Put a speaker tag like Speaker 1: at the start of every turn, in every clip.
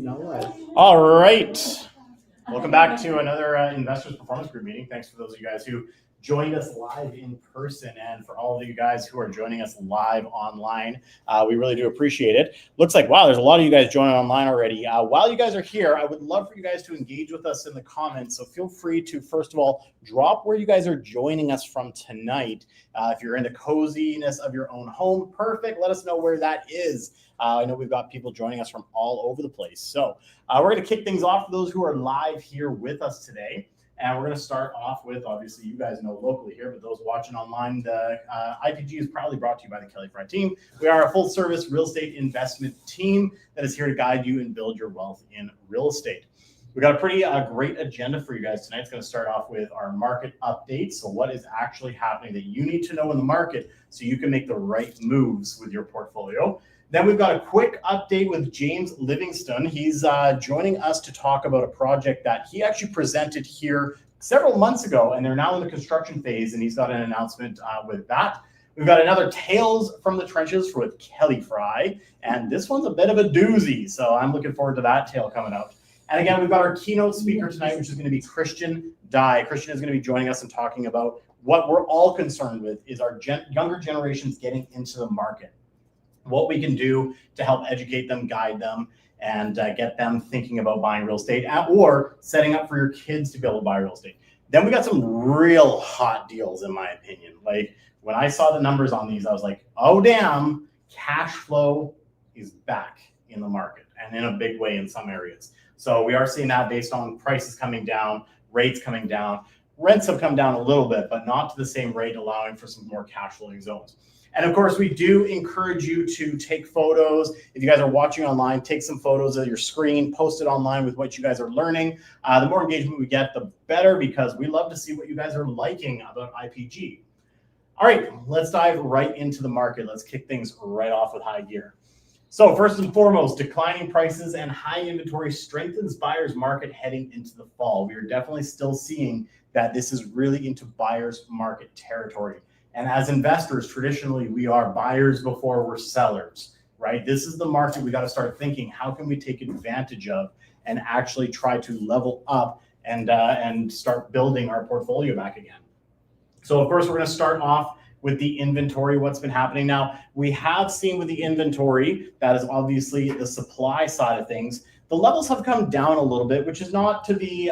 Speaker 1: All right. Welcome back to another Investors Performance Group meeting. Thanks for those of you guys who joined us live in person, and for all of you guys who are joining us live online. We really do appreciate it. Looks like, wow, there's a lot of you guys joining online already. While you guys are here, I would love for you guys to engage with us in the comments. So feel free to, first of all, drop where you guys are joining us from tonight. If you're in the coziness of your own home, perfect. Let us know where that is. I know we've got people joining us from all over the place. So we're going to kick things off for those who are live here with us today. And we're going to start off with, obviously, you guys know locally here, but those watching online, the IPG is proudly brought to you by the Kelly Fry team. We are a full-service real estate investment team that is here to guide you and build your wealth in real estate. We've got a pretty great agenda for you guys tonight. It's going to start off with our market update. So what is actually happening that you need to know in the market so you can make the right moves with your portfolio. Then we've got a quick update with James Livingston. He's joining us to talk about a project that he actually presented here several months ago, and they're now in the construction phase, and he's got an announcement with that. We've got another Tales from the Trenches with Kelly Fry, and this one's a bit of a doozy, so I'm looking forward to that tale coming out. And again, we've got our keynote speaker tonight, which is going to be Christian Dye. Christian is going to be joining us and talking about what we're all concerned with is our younger generations getting into the market. What we can do to help educate them, guide them, and get them thinking about buying real estate or setting up for your kids to be able to buy real estate. Then we got some real hot deals, in my opinion. Like when I saw the numbers on these, I was like, oh, damn, cash flow is back in the market and in a big way in some areas. So we are seeing that based on prices coming down, rates coming down. Rents have come down a little bit, but not to the same rate, allowing for some more cash flowing zones. And of course, we do encourage you to take photos. If you guys are watching online, take some photos of your screen, post it online with what you guys are learning. The more engagement we get, the better, because we love to see what you guys are liking about IPG. All right, let's dive right into the market. Let's kick things right off with high gear. So first and foremost, declining prices and high inventory strengthens buyers market heading into the fall. We are definitely still seeing that this is really into buyers market territory. And as investors, traditionally, we are buyers before we're sellers, right? This is the market we got to start thinking, how can we take advantage of and actually try to level up and start building our portfolio back again. So of course, we're going to start off with the inventory, what's been happening. Now, we have seen with the inventory, that is obviously the supply side of things. The levels have come down a little bit, which is not to be,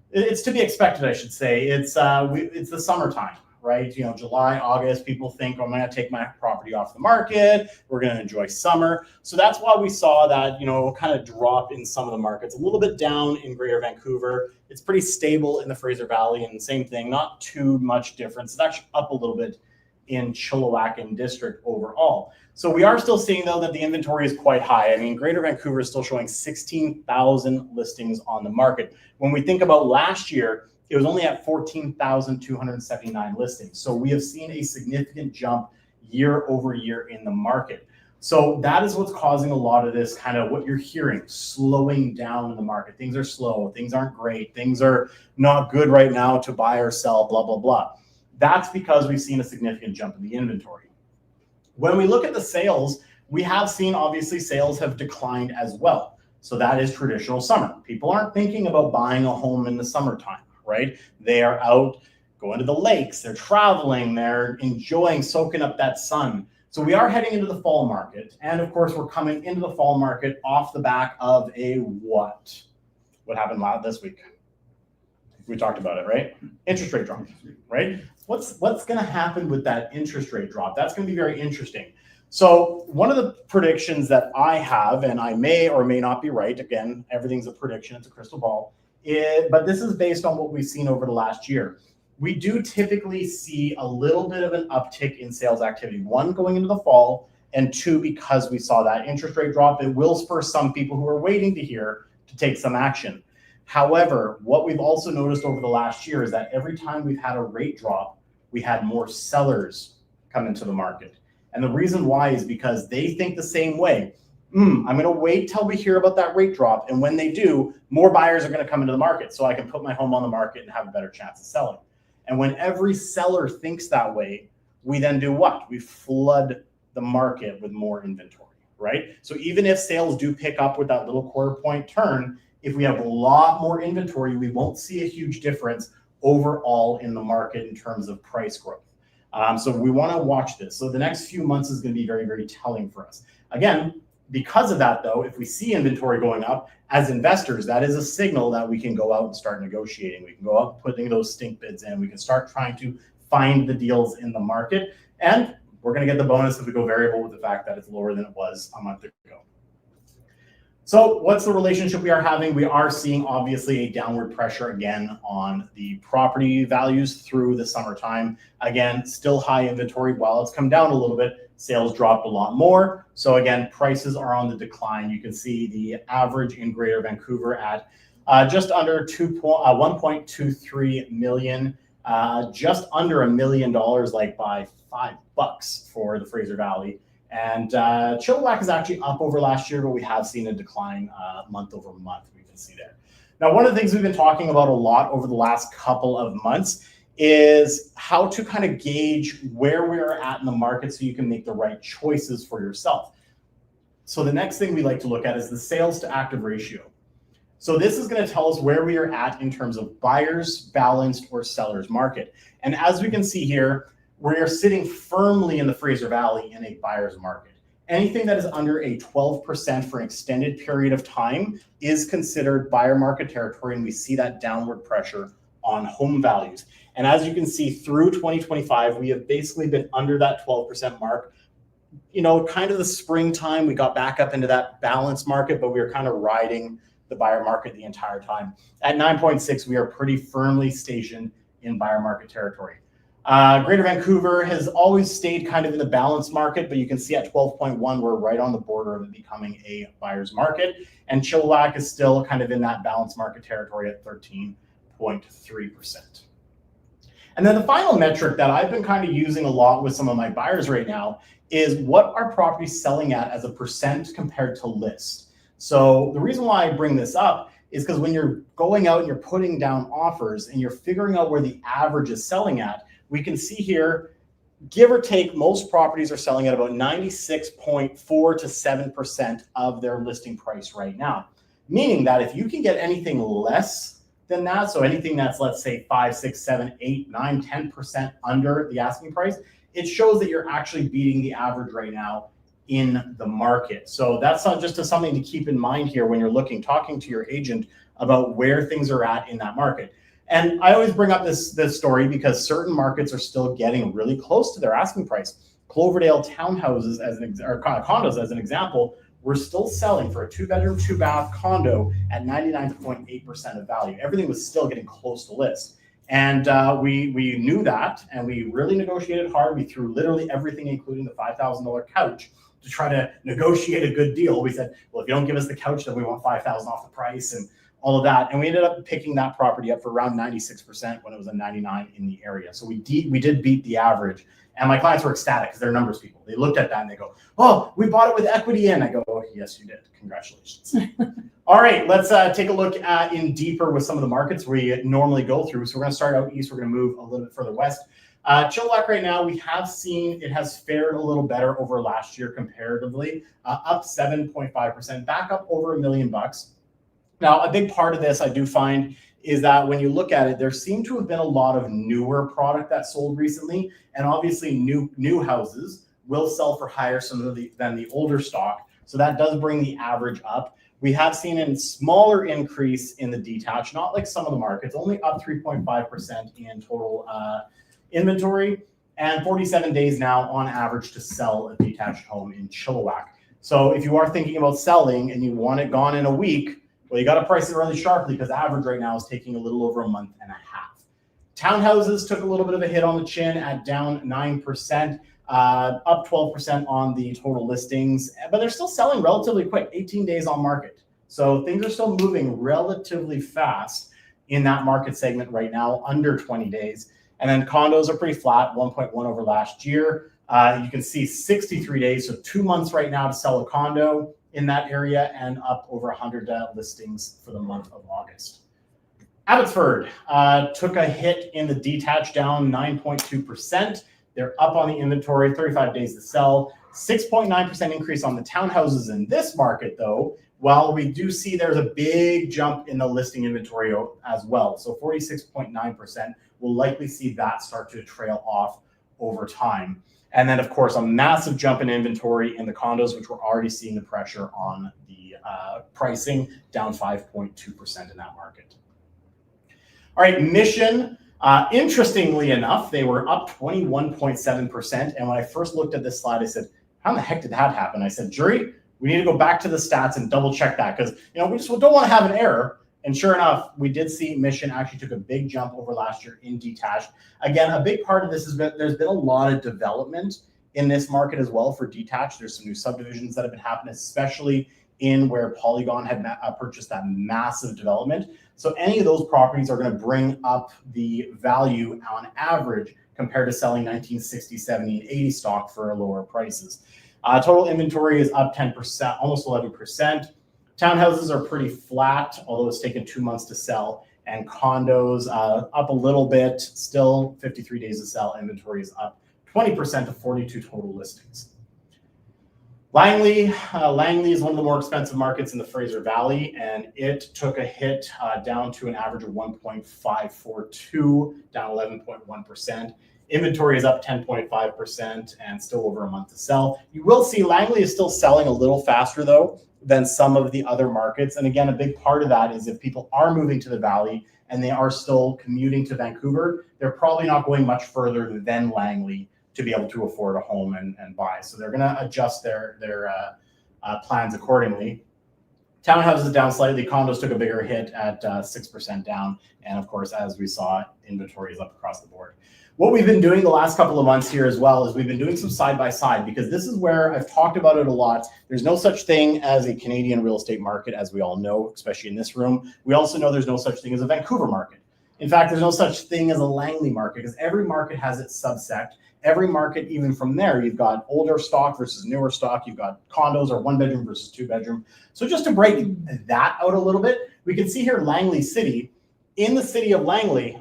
Speaker 1: it's to be expected, I should say. It's the summertime. Right? You know, July, August, people think, oh, I'm going to take my property off the market. We're going to enjoy summer. So that's why we saw that, you know, kind of drop in some of the markets, a little bit down in Greater Vancouver. It's pretty stable in the Fraser Valley, and same thing, not too much difference. It's actually up a little bit in Chilliwack District overall. So we are still seeing, though, that the inventory is quite high. I mean, Greater Vancouver is still showing 16,000 listings on the market. When we think about last year, it was only at 14,279 listings. So we have seen a significant jump year over year in the market. So that is what's causing a lot of this kind of what you're hearing, slowing down in the market. Things are slow, things aren't great, things are not good right now to buy or sell, blah, blah, blah. That's because we've seen a significant jump in the inventory. When we look at the sales, we have seen obviously sales have declined as well. So that is traditional summer. People aren't thinking about buying a home in the summertime. Right? They are out going to the lakes, they're traveling, they're enjoying soaking up that sun. So we are heading into the fall market. And of course, we're coming into the fall market off the back of a what? What happened this week? We talked about it, right? Interest rate drop, right? What's going to happen with that interest rate drop? That's going to be very interesting. So one of the predictions that I have, and I may or may not be right, again, everything's a prediction, it's a crystal ball, but this is based on what we've seen over the last year. We do typically see a little bit of an uptick in sales activity. One, going into the fall, and two, because we saw that interest rate drop, it will spur some people who are waiting to hear to take some action. However, what we've also noticed over the last year is that every time we've had a rate drop, we had more sellers come into the market. And the reason why is because they think the same way. I'm going to wait till we hear about that rate drop. And when they do, more buyers are going to come into the market so I can put my home on the market and have a better chance of selling. And when every seller thinks that way, we then do what? We flood the market with more inventory, right? So even if sales do pick up with that little quarter point turn, if we have a lot more inventory, we won't see a huge difference overall in the market in terms of price growth. So we want to watch this. So the next few months is going to be very, very telling for us. Again, because of that, though, if we see inventory going up, as investors, that is a signal that we can go out and start negotiating. We can go out putting those stink bids in. We can start trying to find the deals in the market. And we're going to get the bonus if we go variable with the fact that it's lower than it was a month ago. So what's the relationship we are having? We are seeing obviously a downward pressure again on the property values through the summertime. Again, still high inventory. While it's come down a little bit, sales dropped a lot more. So again, prices are on the decline. You can see the average in Greater Vancouver at just under 1.23 million, just under $1 million, like by $5 for the Fraser Valley. And Chilliwack is actually up over last year, but we have seen a decline month over month. We can see there. Now, one of the things we've been talking about a lot over the last couple of months is how to kind of gauge where we're at in the market so you can make the right choices for yourself. So the next thing we like to look at is the sales to active ratio. So this is going to tell us where we are at in terms of buyers, balanced, or sellers market. And as we can see here, we are sitting firmly in the Fraser Valley in a buyer's market. Anything that is under a 12% for an extended period of time is considered buyer market territory, and we see that downward pressure on home values. And as you can see, through 2025, we have basically been under that 12% mark. You know, kind of the springtime, we got back up into that balanced market, but we were kind of riding the buyer market the entire time. At 9.6, we are pretty firmly stationed in buyer market territory. Greater Vancouver has always stayed kind of in the balanced market, but you can see at 12.1, we're right on the border of it becoming a buyer's market. And Chilliwack is still kind of in that balanced market territory at 13.3%. And then the final metric that I've been kind of using a lot with some of my buyers right now is what are properties selling at as a percent compared to list. So the reason why I bring this up is because when you're going out and you're putting down offers and you're figuring out where the average is selling at, we can see here, give or take, most properties are selling at about 96.4 to 7% of their listing price right now. Meaning that if you can get anything less than that, so anything that's, let's say, 5, 6, 7, 8, 9, 10% under the asking price, it shows that you're actually beating the average right now in the market. So that's not just something to keep in mind here when you're talking to your agent about where things are at in that market. And I always bring up this story because certain markets are still getting really close to their asking price. Cloverdale townhouses or condos as an example, we're still selling for a 2-bedroom, 2-bath condo at 99.8% of value. Everything was still getting close to list. And we knew that, and we really negotiated hard. We threw literally everything, including the $5,000 couch, to try to negotiate a good deal. We said, well, if you don't give us the couch, then we want $5,000 off the price and all of that. And we ended up picking that property up for around 96% when it was a 99 in the area. So we did beat the average. And my clients were ecstatic because they're numbers people. They looked at that and they go, oh, we bought it with equity in. I go, oh, yes, you did. Congratulations. All right, let's take a look in deeper with some of the markets we normally go through. So we're going to start out east. We're going to move a little bit further west. Chilliwack right now, we have seen it has fared a little better over last year comparatively, up 7.5%, back up over $1 million. Now, a big part of this I do find is that when you look at it, there seem to have been a lot of newer product that sold recently, and obviously new houses will sell for higher than the older stock. So that does bring the average up. We have seen a smaller increase in the detached, not like some of the markets, only up 3.5% in total inventory, and 47 days now on average to sell a detached home in Chilliwack. So if you are thinking about selling and you want it gone in a week, well, you got to price it really sharply because average right now is taking a little over a month and a half. Townhouses took a little bit of a hit on the chin at down 9%, up 12% on the total listings, but they're still selling relatively quick, 18 days on market. So things are still moving relatively fast in that market segment right now, under 20 days. And then condos are pretty flat, 1.1 over last year. You can see 63 days, so 2 months right now to sell a condo in that area, and up over 100 listings for the month of August. Abbotsford took a hit in the detached, down 9.2%. They're up on the inventory, 35 days to sell. 6.9% increase on the townhouses in this market, though, while we do see there's a big jump in the listing inventory as well. So 46.9%, we'll likely see that start to trail off over time. And then, of course, a massive jump in inventory in the condos, which we're already seeing the pressure on the pricing, down 5.2% in that market. All right, Mission. Interestingly enough, they were up 21.7%. And when I first looked at this slide, I said, how in the heck did that happen? I said, jury, we need to go back to the stats and double check that, because we just don't want to have an error. And sure enough, we did see Mission actually took a big jump over last year in detached. Again, a big part of this has been there's been a lot of development in this market as well for detached. There's some new subdivisions that have been happening, especially in where Polygon had purchased that massive development. So any of those properties are going to bring up the value on average compared to selling 1960, 70, and 80 stock for lower prices. Total inventory is up 10%, almost 11%. Townhouses are pretty flat, although it's taken 2 months to sell. And condos up a little bit, still 53 days to sell. Inventory is up 20% to 42 total listings. Langley is one of the more expensive markets in the Fraser Valley, and it took a hit down to an average of 1.542, down 11.1%. Inventory is up 10.5% and still over a month to sell. You will see Langley is still selling a little faster, though, than some of the other markets. And again, a big part of that is if people are moving to the Valley and they are still commuting to Vancouver, they're probably not going much further than Langley to be able to afford a home and buy. So they're going to adjust their plans accordingly. Townhouses down slightly. Condos took a bigger hit at 6% down. And of course, as we saw, inventory is up across the board. What we've been doing the last couple of months here as well is we've been doing some side-by-side, because this is where I've talked about it a lot. There's no such thing as a Canadian real estate market, as we all know, especially in this room. We also know there's no such thing as a Vancouver market. In fact, there's no such thing as a Langley market, because every market has its subsect. Every market, even from there, you've got older stock versus newer stock. You've got condos or 1-bedroom versus 2-bedroom. So just to break that out a little bit, we can see here Langley City. In the city of Langley,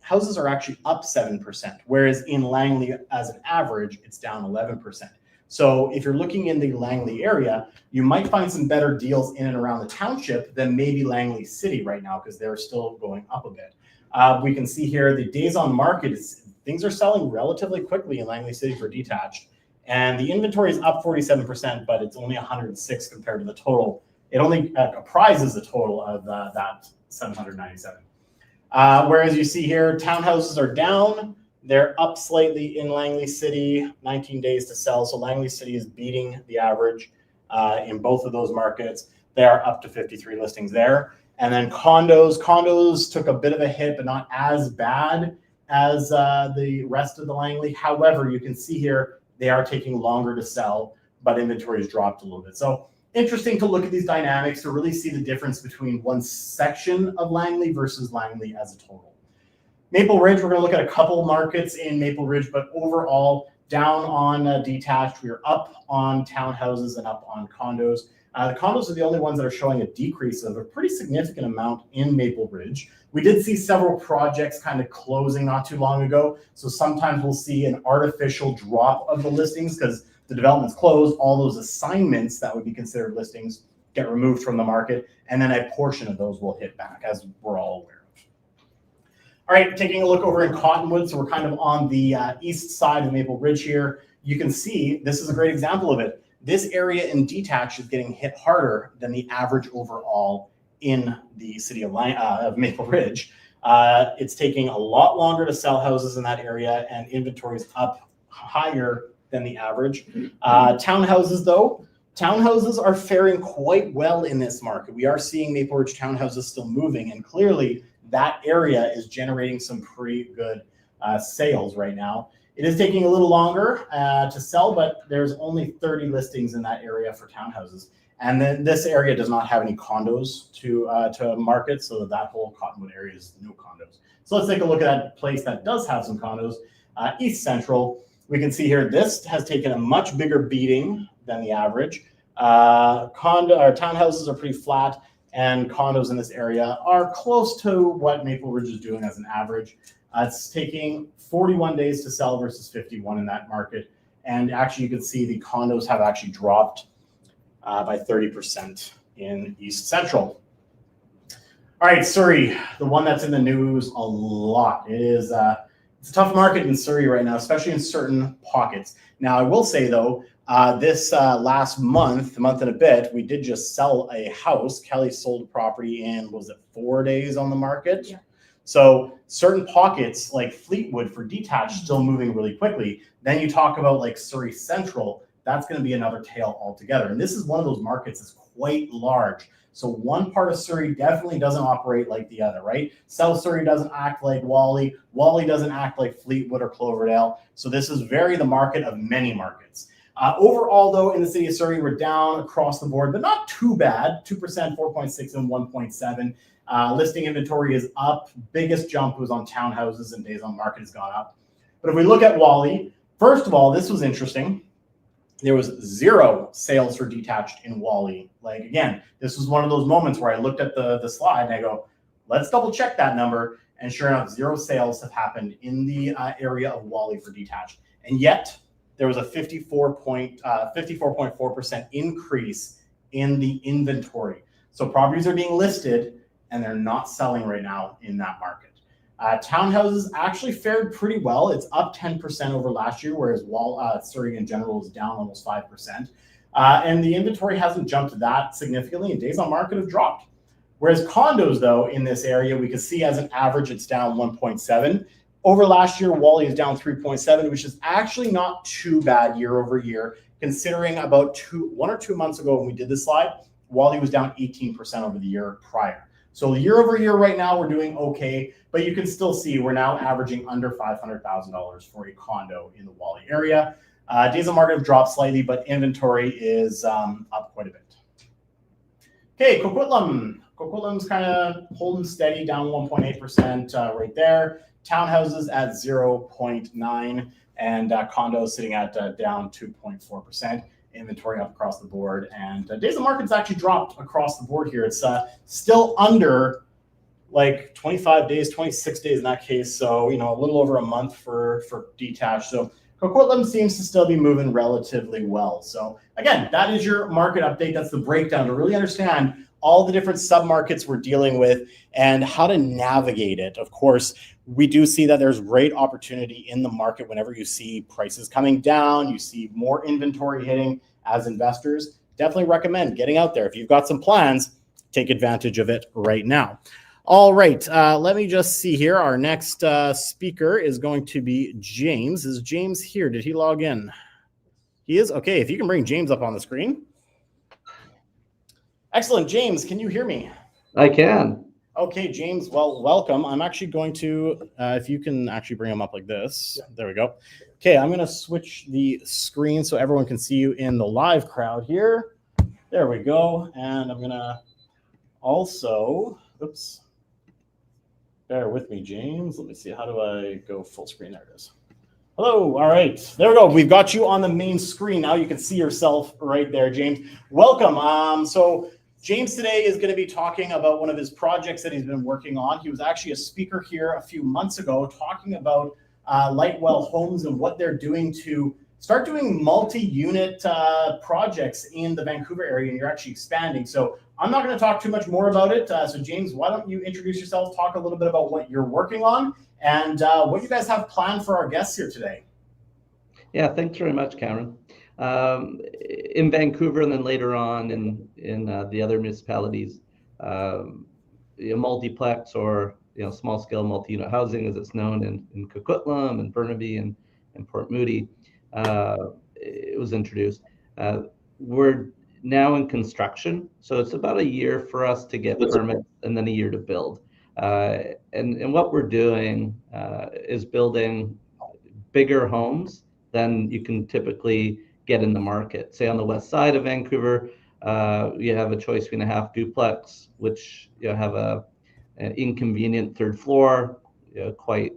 Speaker 1: houses are actually up 7%, whereas in Langley, as an average, it's down 11%. So if you're looking in the Langley area, you might find some better deals in and around the township than maybe Langley City right now, because they're still going up a bit. We can see here the days on market, things are selling relatively quickly in Langley City for detached. And the inventory is up 47%, but it's only 106 compared to the total. It only comprises the total of that 797. Whereas you see here, townhouses are down. They're up slightly in Langley City, 19 days to sell. So Langley City is beating the average in both of those markets. They are up to 53 listings there. And then condos took a bit of a hit, but not as bad as the rest of the Langley. However, you can see here, they are taking longer to sell, but inventory has dropped a little bit. So interesting to look at these dynamics to really see the difference between one section of Langley versus Langley as a total. Maple Ridge, we're going to look at a couple markets in Maple Ridge, but overall down on detached. We are up on townhouses and up on condos. The condos are the only ones that are showing a decrease of a pretty significant amount in Maple Ridge. We did see several projects kind of closing not too long ago. So sometimes we'll see an artificial drop of the listings because the development's closed. All those assignments that would be considered listings get removed from the market. And then a portion of those will hit back, as we're all aware of. All right, taking a look over in Cottonwood. So we're kind of on the east side of Maple Ridge here. You can see this is a great example of it. This area in detached is getting hit harder than the average overall in the city of Maple Ridge. It's taking a lot longer to sell houses in that area, and inventory is up higher than the average. Townhouses, though, townhouses are faring quite well in this market. We are seeing Maple Ridge townhouses still moving, and clearly that area is generating some pretty good sales right now. It is taking a little longer to sell, but there's only 30 listings in that area for townhouses. And then this area does not have any condos to market, so that whole Cottonwood area is no condos. So let's take a look at that place that does have some condos. East Central, we can see here, this has taken a much bigger beating than the average. Townhouses are pretty flat, and condos in this area are close to what Maple Ridge is doing as an average. It's taking 41 days to sell versus 51 in that market. And actually, you can see the condos have actually dropped by 30% in East Central. All right, Surrey, the one that's in the news a lot. It's a tough market in Surrey right now, especially in certain pockets. Now, I will say, though, this last month and a bit, we did just sell a house. Kelly sold a property in, was it 4 days on the market? Yeah. So certain pockets like Fleetwood for detached still moving really quickly. Then you talk about like Surrey Central, that's going to be another tale altogether. And this is one of those markets that's quite large. So one part of Surrey definitely doesn't operate like the other, right? South Surrey doesn't act like Whalley. Whalley doesn't act like Fleetwood or Cloverdale. So this is very the market of many markets. Overall, though, in the city of Surrey, we're down across the board, but not too bad. 2%, 4.6, and 1.7. Listing inventory is up. Biggest jump was on townhouses, and days on market has gone up. But if we look at Whalley, first of all, this was interesting. There was 0 sales for detached in Whalley. Like, again, this was one of those moments where I looked at the slide and I go, let's double check that number. And sure enough, 0 sales have happened in the area of Whalley for detached. And yet there was a 54.4% increase in the inventory. So properties are being listed and they're not selling right now in that market. Townhouses actually fared pretty well. It's up 10% over last year, whereas Surrey in general is down almost 5%. And the inventory hasn't jumped that significantly, and days on market have dropped. Whereas condos, though, in this area, we can see as an average, it's down 1.7. Over last year, Whalley is down 3.7, which is actually not too bad year over year, considering about 1 or 2 months ago when we did this slide, Whalley was down 18% over the year prior. So year over year right now, we're doing okay, but you can still see we're now averaging under $500,000 for a condo in the Whalley area. Days on market have dropped slightly, but inventory is up quite a bit. Okay, Coquitlam. Coquitlam's kind of holding steady, down 1.8% right there. Townhouses at 0.9, and condos sitting at down 2.4%. Inventory up across the board, and days on market's actually dropped across the board here. It's still under like 25 days, 26 days in that case. So, you know, a little over a month for detached. So Coquitlam seems to still be moving relatively well. So again, that is your market update. That's the breakdown to really understand all the different submarkets we're dealing with and how to navigate it. Of course, we do see that there's great opportunity in the market whenever you see prices coming down, you see more inventory hitting. As investors, definitely recommend getting out there. If you've got some plans, take advantage of it right now. All right, let me just see here. Our next speaker is going to be James. Is James here? Did he log in? He is? Okay, if you can bring James up on the screen. Excellent. James, can you hear me?
Speaker 2: I can.
Speaker 1: Okay, James, well, welcome. I'm actually going to, if you can actually bring him up like this. Yeah. There we go. Okay, I'm going to switch the screen so everyone can see you in the live crowd here. There we go. And I'm going to also, oops, bear with me, James. Let me see. How do I go full screen? There it is. Hello. All right. There we go. We've got you on the main screen. Now you can see yourself right there, James. Welcome. So James today is going to be talking about one of his projects that he's been working on. He was actually a speaker here a few months ago talking about Lightwell Homes and what they're doing to start doing multi-unit projects in the Vancouver area, and you're actually expanding. So I'm not going to talk too much more about it. So James, why don't you introduce yourself, talk a little bit about what you're working on, and what you guys have planned for our guests here today.
Speaker 2: Yeah, thanks very much, Cameron. In Vancouver and then later on in the other municipalities, multiplex or small scale multi-unit housing, as it's known in Coquitlam and Burnaby and Port Moody, it was introduced. We're now in construction, so it's about a year for us to get permits and then a year to build. And what we're doing is building bigger homes than you can typically get in the market. Say on the west side of Vancouver, you have a choice between a half duplex, which have an inconvenient third floor, quite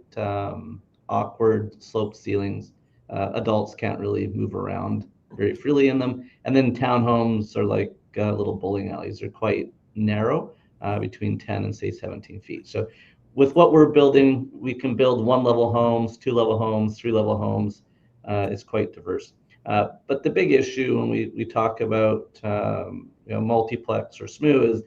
Speaker 2: awkward sloped ceilings. Adults can't really move around very freely in them. And then townhomes are like little bowling alleys. They're quite narrow, between 10 and say 17 feet. So with what we're building, we can build 1-level homes, 2-level homes, 3-level homes. It's quite diverse. But the big issue when we talk about multiplex or SMU is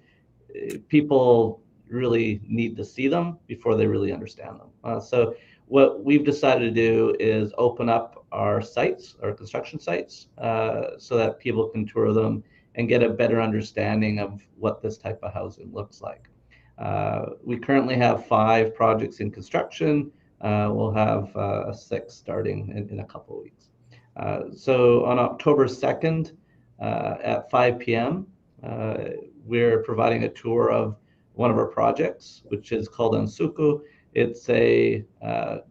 Speaker 2: people really need to see them before they really understand them. So what we've decided to do is open up our sites, our construction sites, so that people can tour them and get a better understanding of what this type of housing looks like. We currently have 5 projects in construction. We'll have 6 starting in a couple of weeks. So on October 2nd at 5 p.m., we're providing a tour of one of our projects, which is called Ensued. It's a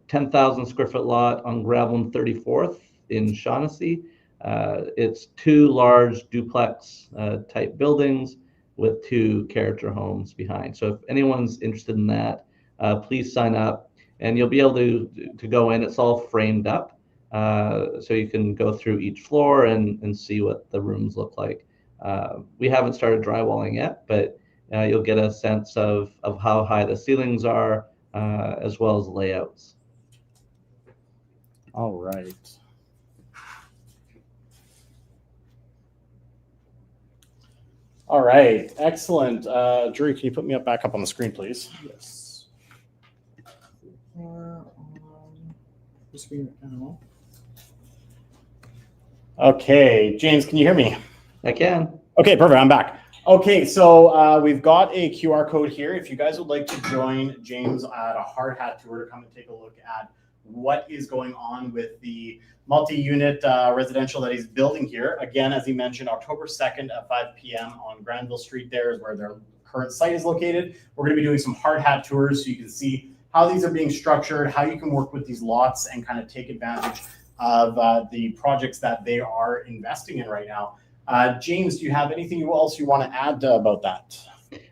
Speaker 2: 10,000 square foot lot on Gravelin 34th in Shaughnessy. It's 2 large duplex type buildings with 2 character homes behind. So if anyone's interested in that, please sign up and you'll be able to go in. It's all framed up. So you can go through each floor and see what the rooms look like. We haven't started drywalling yet, but you'll get a sense of how high the ceilings are, as well as layouts.
Speaker 1: All right. All right, excellent. Drew, can you put me back up on the screen, please?
Speaker 3: Yes. On the screen now.
Speaker 1: Okay, James, can you hear me?
Speaker 2: I can.
Speaker 1: Okay, perfect. I'm back. Okay, so we've got a QR code here. If you guys would like to join James at a hard hat tour to come and take a look at what is going on with the multi-unit residential that he's building here. Again, as he mentioned, October 2nd at 5 p.m. on Granville Street there is where their current site is located. We're going to be doing some hard hat tours so you can see how these are being structured, how you can work with these lots and kind of take advantage of the projects that they are investing in right now. James, do you have anything else you want to add about that?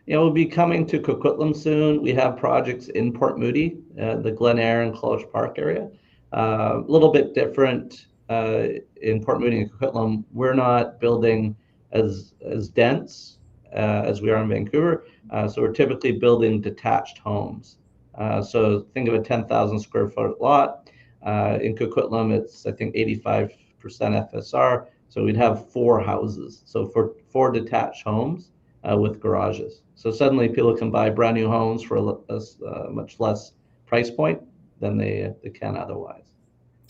Speaker 2: Yeah, we'll be coming to Coquitlam soon. We have projects in Port Moody, the Glen Eyre and College Park area. A little bit different in Port Moody and Coquitlam. We're not building as dense as we are in Vancouver. So we're typically building detached homes. So think of a 10,000 square foot lot. In Coquitlam, it's I think 85% FSR. So we'd have 4 houses. So for 4 detached homes with garages. So suddenly people can buy brand new homes for a much less price point than they can otherwise.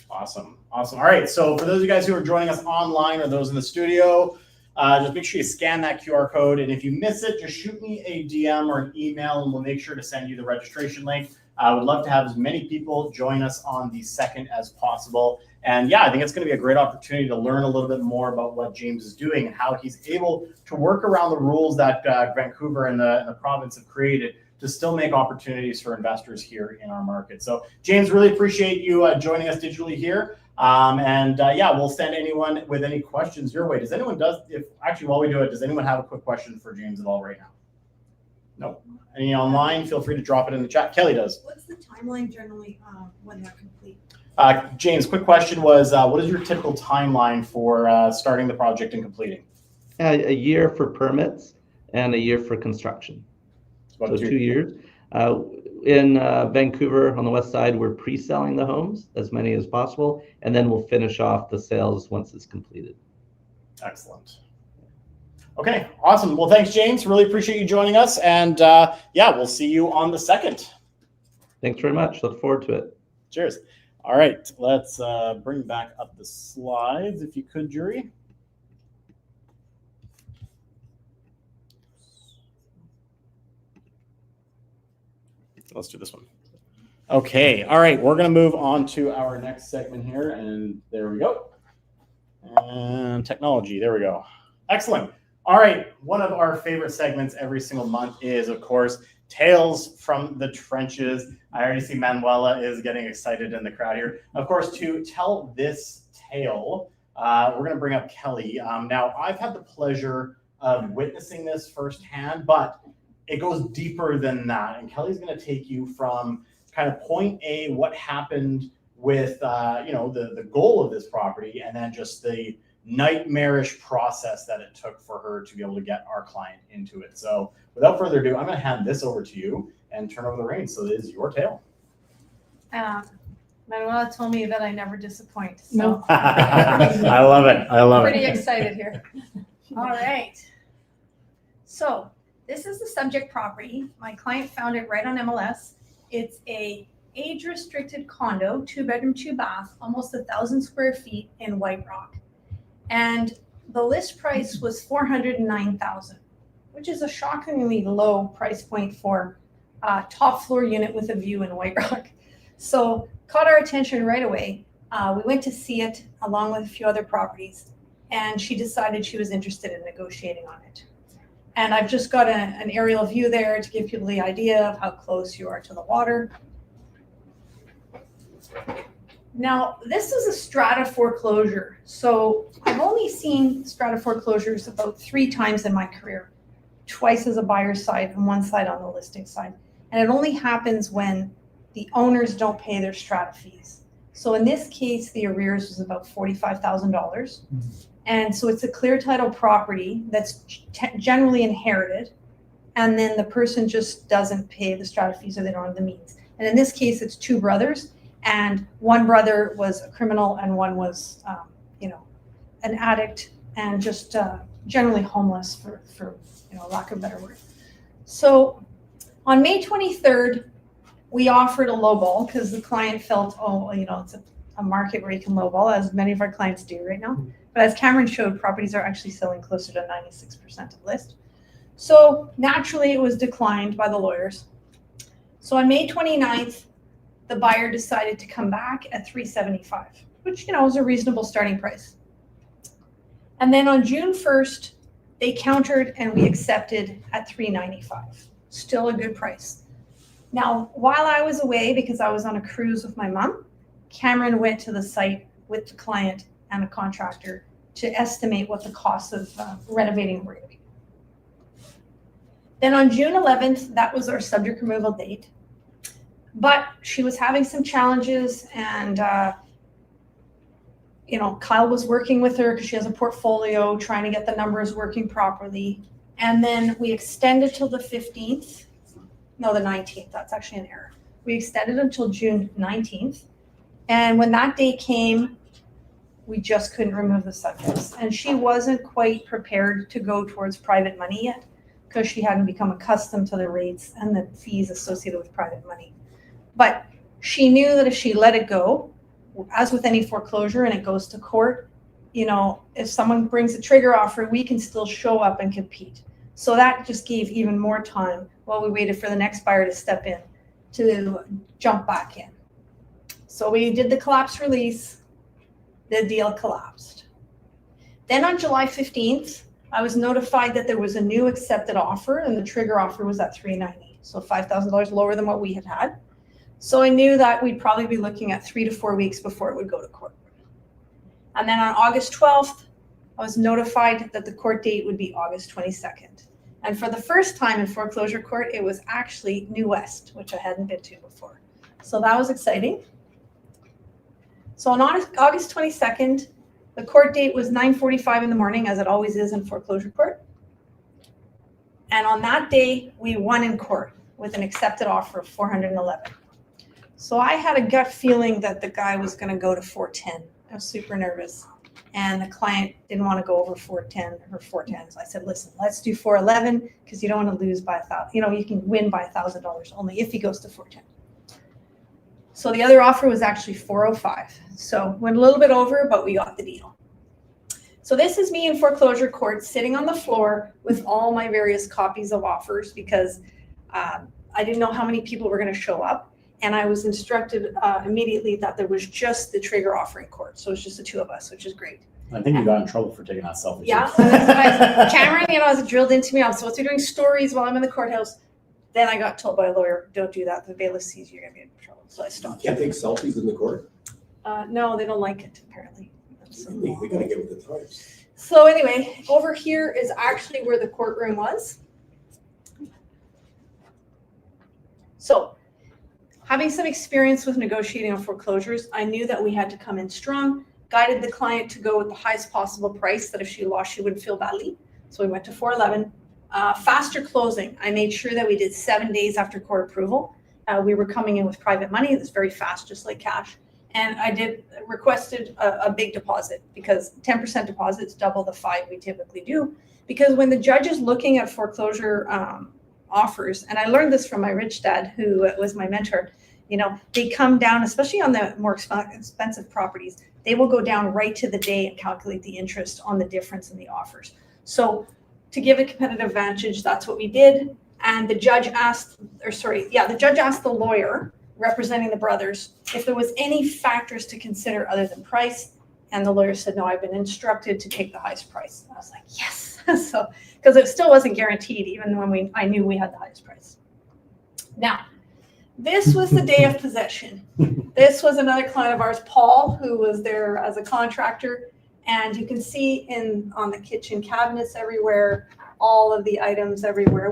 Speaker 1: Awesome. Awesome. All right. So for those of you guys who are joining us online or those in the studio, just make sure you scan that QR code. And if you miss it, just shoot me a DM or an email and we'll make sure to send you the registration link. I would love to have as many people join us on the 2nd as possible. And yeah, I think it's going to be a great opportunity to learn a little bit more about what James is doing and how he's able to work around the rules that Vancouver and the province have created to still make opportunities for investors here in our market. So James, really appreciate you joining us digitally here. Yeah, we'll send anyone with any questions your way. Does anyone while we do it, does anyone have a quick question for James at all right now? No. Any online? Feel free to drop it in the chat. Kelly does.
Speaker 4: What's the timeline generally when they're complete?
Speaker 1: James, quick question was, what is your typical timeline for starting the project and completing?
Speaker 2: A year for permits and a year for construction. So 2 years. In Vancouver on the west side, we're pre-selling the homes, as many as possible, and then we'll finish off the sales once it's completed.
Speaker 1: Excellent. Okay, awesome. Well, thanks, James. Really appreciate you joining us. And yeah, we'll see you on the 2nd.
Speaker 2: Thanks very much. Look forward to it.
Speaker 1: Cheers. All right, let's bring back up the slides, if you could, Jury. Let's do this one. Okay, all right, we're going to move on to our next segment here, and there we go. And technology, there we go. Excellent. All right, one of our favorite segments every single month is, of course, Tales from the Trenches. I already see Manuela is getting excited in the crowd here. Of course, to tell this tale, we're going to bring up Kelly. Now, I've had the pleasure of witnessing this firsthand, but it goes deeper than that. And Kelly's going to take you from kind of point A, what happened with the goal of this property, and then just the nightmarish process that it took for her to be able to get our client into it. So without further ado, I'm going to hand this over to you and turn over the reins. So it is your tale.
Speaker 5: Manuela told me that I never disappoint. So
Speaker 3: No.
Speaker 1: I love it. I love
Speaker 5: pretty
Speaker 1: it.
Speaker 5: excited here. All right. So this is the subject property. My client found it right on MLS. It's a age-restricted condo, 2-bedroom, 2-bath, almost 1,000 square feet in White Rock. And the list price was $409,000, which is a shockingly low price point for a top floor unit with a view in White Rock. So caught our attention right away. We went to see it along with a few other properties, and she decided she was interested in negotiating on it. And I've just got an aerial view there to give people the idea of how close you are to the water. Now, this is a strata foreclosure. So I've only seen strata foreclosures about 3 times in my career, twice as a buyer's side and 1 side on the listing side. And it only happens when the owners don't pay their strata fees. So in this case, the arrears was about $45,000. And so it's a clear title property that's generally inherited. And then the person just doesn't pay the strata fees or they don't have the means. And in this case, it's 2 brothers. And one brother was a criminal and one was, an addict and just generally homeless for lack of a better word. So on May 23rd, we offered a lowball because the client felt, it's a market where you can lowball, as many of our clients do right now. But as Cameron showed, properties are actually selling closer to 96% of list. So naturally, it was declined by the lawyers. So on May 29th, the buyer decided to come back at $375, which, is a reasonable starting price. And then on June 1st, they countered and we accepted at $395. Still a good price. Now, while I was away, because I was on a cruise with my mom, Cameron went to the site with the client and a contractor to estimate what the costs of renovating were going to be. Then on June 11th, that was our subject removal date. But she was having some challenges and, Kyle was working with her because she has a portfolio, trying to get the numbers working properly. And then we extended till the 15th. No, the 19th. That's actually an error. We extended until June 19th. And when that date came, we just couldn't remove the subjects. And she wasn't quite prepared to go towards private money yet because she hadn't become accustomed to the rates and the fees associated with private money. But she knew that if she let it go, as with any foreclosure and it goes to court, if someone brings a trigger offer, we can still show up and compete. So that just gave even more time while we waited for the next buyer to step in to jump back in. So we did the collapse release, the deal collapsed. Then on July 15th, I was notified that there was a new accepted offer and the trigger offer was at $390. So $5,000 lower than what we had. So I knew that we'd probably be looking at 3 to 4 weeks before it would go to court. And then on August 12th, I was notified that the court date would be August 22nd. And for the first time in foreclosure court, it was actually New West, which I hadn't been to before. So that was exciting. So on August 22nd, the court date was 9:45 in the morning, as it always is in foreclosure court. And on that day, we won in court with an accepted offer of $411. So I had a gut feeling that the guy was going to go to $410. I was super nervous. And the client didn't want to go over $410 or $410. So I said, listen, let's do $411 because you don't want to lose by $1,000. You can win by $1,000 only if he goes to $410. So the other offer was actually $405. So went a little bit over, but we got the deal. So this is me in foreclosure court sitting on the floor with all my various copies of offers because I didn't know how many people were going to show up. And I was instructed immediately that there was just the trigger offer in court. So it's just the 2 of us, which is great.
Speaker 1: I think you got in trouble for taking that selfie.
Speaker 5: Yeah, so that's Cameron, has drilled into me. I'm supposed to be doing stories while I'm in the courthouse. Then I got told by a lawyer, don't do that. The bailiff sees you're going to be in trouble. So I stopped.
Speaker 6: Can't take selfies in the court?
Speaker 5: No, they don't like it, apparently.
Speaker 6: Really? They gotta get with the times.
Speaker 5: So anyway, over here is actually where the courtroom was. So having some experience with negotiating on foreclosures, I knew that we had to come in strong, guided the client to go with the highest possible price that if she lost, she wouldn't feel badly. So we went to $411. Faster closing. I made sure that we did 7 days after court approval. We were coming in with private money. That's very fast, just like cash. And I requested a big deposit because 10% deposits double the 5 we typically do. Because when the judge is looking at foreclosure offers, and I learned this from my rich dad, who was my mentor, they come down, especially on the more expensive properties, they will go down right to the day and calculate the interest on the difference in the offers. So to give a competitive advantage, that's what we did. And the judge asked the lawyer representing the brothers if there was any factors to consider other than price. And the lawyer said, no, I've been instructed to take the highest price. I was like, yes. So, because it still wasn't guaranteed, even when I knew we had the highest price. Now, this was the day of possession. This was another client of ours, Paul, who was there as a contractor. And you can see on the kitchen cabinets everywhere, all of the items everywhere,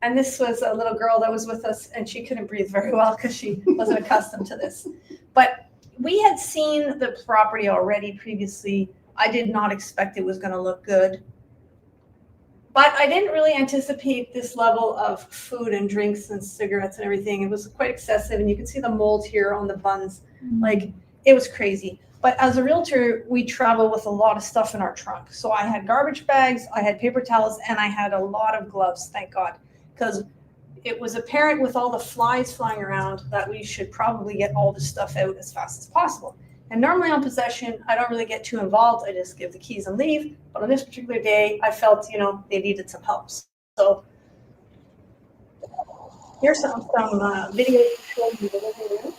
Speaker 5: and this was a little girl that was with us, and she couldn't breathe very well because she wasn't accustomed to this. But we had seen the property already previously. I did not expect it was going to look good. But I didn't really anticipate this level of food and drinks and cigarettes and everything. It was quite excessive, and you can see the mold here on the buns. Like, it was crazy. But as a realtor, we travel with a lot of stuff in our trunk. So I had garbage bags, I had paper towels, and I had a lot of gloves, thank God. Because it was apparent with all the flies flying around that we should probably get all this stuff out as fast as possible. And normally on possession, I don't really get too involved. I just give the keys and leave. But on this particular day, I felt, they needed some help. So here's some video showing you the living room.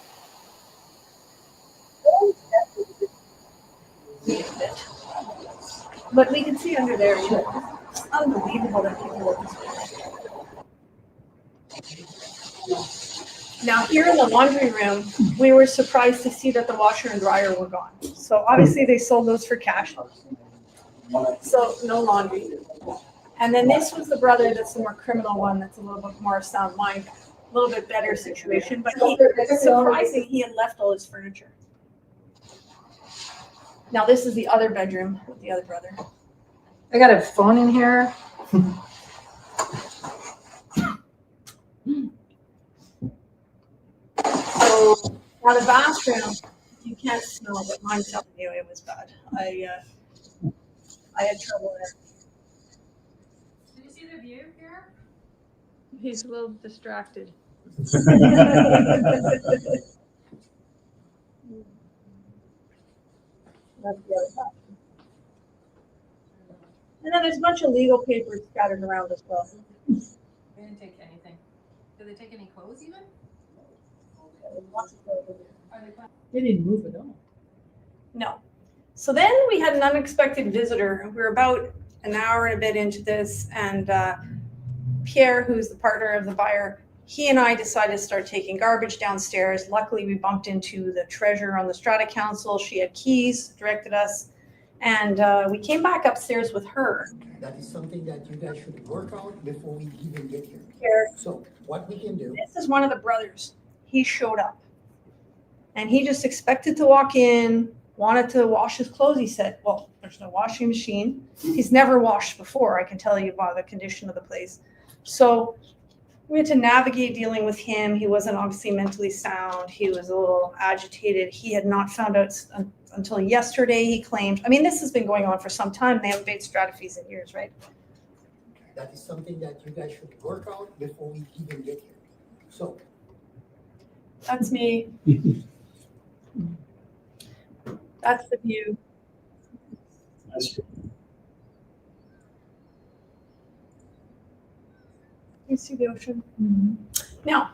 Speaker 5: But we can see under there, it's unbelievable that people look this way. Now here in the laundry room, we were surprised to see that the washer and dryer were gone. So obviously they sold those for cash. So no laundry. And then this was the brother that's the more criminal one, that's a little bit more sound mind, a little bit better situation. But surprising, he had left all his furniture. Now this is the other bedroom with the other brother.
Speaker 3: I got a phone in here.
Speaker 5: So now the bathroom, you can't smell, but I'm telling you, it was bad. I had trouble there.
Speaker 7: Did you see the view here?
Speaker 5: He's a little distracted. That's the other side. And then there's a bunch of legal papers scattered around as well.
Speaker 7: They didn't take anything. Did they take any clothes even? Are they
Speaker 3: They didn't move at all.
Speaker 5: No. So then we had an unexpected visitor. We were about an hour and a bit into this, and Pierre, who's the partner of the buyer, he and I decided to start taking garbage downstairs. Luckily, we bumped into the treasurer on the Strata Council. She had keys, directed us, and we came back upstairs with her.
Speaker 8: That is something that you guys should work out before we even get here.
Speaker 5: Pierre,
Speaker 8: So what we can do,
Speaker 5: this is one of the brothers. He showed up, and he just expected to walk in, wanted to wash his clothes. He said, well, there's no washing machine. He's never washed before, I can tell you, by the condition of the place. So we had to navigate dealing with him. He wasn't obviously mentally sound. He was a little agitated. He had not found out until yesterday, he claimed. I mean, this has been going on for some time. They haven't paid strata fees in years, right?
Speaker 8: that is something that you guys should work out before we even get here. So
Speaker 5: That's me. That's the view. You see the ocean?
Speaker 3: Mm-hmm.
Speaker 5: Now,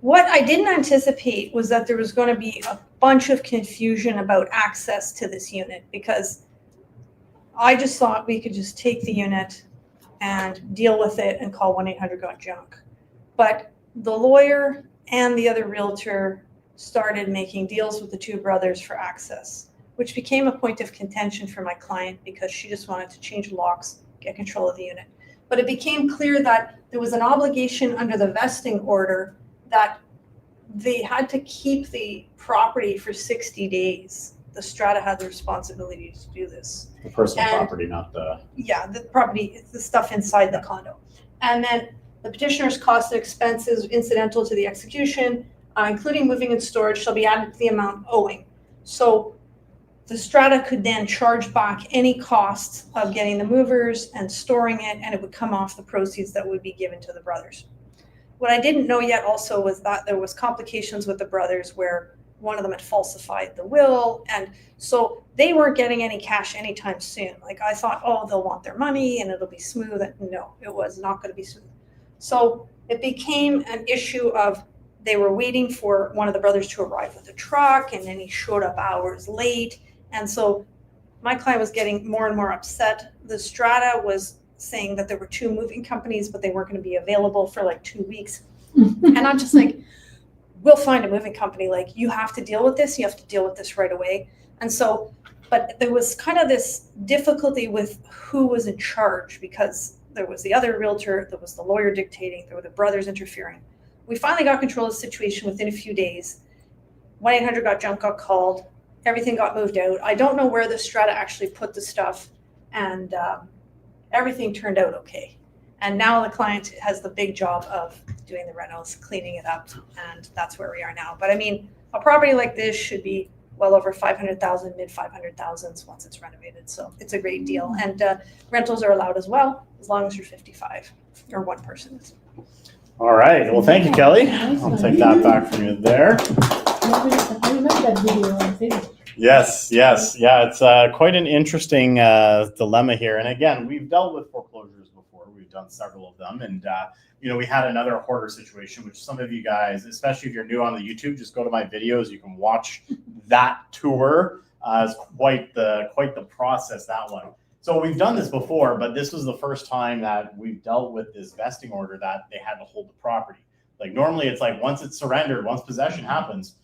Speaker 5: what I didn't anticipate was that there was going to be a bunch of confusion about access to this unit, because I just thought we could just take the unit and deal with it and call 1-800-GOT-JUNK. But the lawyer and the other realtor started making deals with the two brothers for access, which became a point of contention for my client because she just wanted to change locks, get control of the unit. But it became clear that there was an obligation under the vesting order that they had to keep the property for 60 days. The strata had the responsibility to do this.
Speaker 1: The personal
Speaker 5: And-
Speaker 1: property, not the.
Speaker 5: Yeah, the property, the stuff inside the condo. And then the petitioner's costs and expenses incidental to the execution, including moving and storage, shall be added to the amount owing. So the strata could then charge back any costs of getting the movers and storing it, and it would come off the proceeds that would be given to the brothers. What I didn't know yet also was that there was complications with the brothers where one of them had falsified the will, and so they weren't getting any cash anytime soon. Like I thought, oh, they'll want their money and it'll be smooth. No, it was not going to be smooth. So it became an issue of they were waiting for one of the brothers to arrive with a truck, and then he showed up hours late. And so my client was getting more and more upset. The strata was saying that there were 2 moving companies, but they weren't going to be available for like 2 weeks. And I'm just like, we'll find a moving company. Like, you have to deal with this. You have to deal with this right away. And so, but there was kind of this difficulty with who was in charge, because there was the other realtor, there was the lawyer dictating, there were the brothers interfering. We finally got control of the situation within a few days. 1-800-GOT-JUNK got called. Everything got moved out. I don't know where the strata actually put the stuff, and everything turned out okay. And now the client has the big job of doing the renos, cleaning it up, and that's where we are now. But I mean, a property like this should be well over 500,000, mid 500,000s once it's renovated. So it's a great deal. And rentals are allowed as well, as long as you're 55 or one person is.
Speaker 1: All right. Well, thank you, Kelly. I'll take that back from you there.
Speaker 3: I remember that video on Facebook.
Speaker 1: Yes. Yeah, it's quite an interesting dilemma here. And again, we've dealt with foreclosures before. We've done several of them. And, we had another hoarder situation, which some of you guys, especially if you're new on the YouTube, just go to my videos. You can watch that tour. It's quite the process, that one. So we've done this before, but this was the first time that we've dealt with this vesting order that they had to hold the property. Like normally it's like once it's surrendered, once possession happens,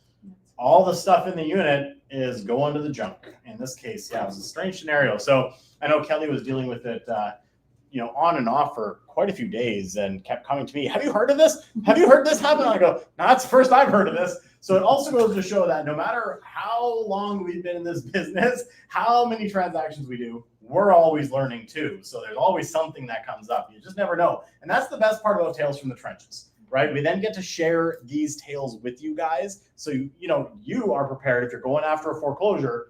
Speaker 1: all the stuff in the unit is going to the junk. In this case, yeah, it was a strange scenario. So I know Kelly was dealing with it, on and off for quite a few days and kept coming to me. Have you heard of this? Have you heard this happen? And I go, no, that's the first I've heard of this. So it also goes to show that no matter how long we've been in this business, how many transactions we do, we're always learning too. So there's always something that comes up. You just never know. And that's the best part about Tales from the Trenches, right? We then get to share these tales with you guys. So, you are prepared if you're going after a foreclosure.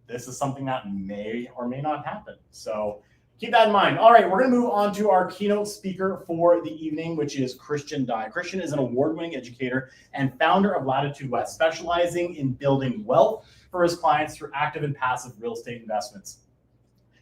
Speaker 1: This is something that may or may not happen. So keep that in mind. All right, we're going to move on to our keynote speaker for the evening, which is Christian Dye. Christian is an award-winning educator and founder of Latitude West, specializing in building wealth for his clients through active and passive real estate investments.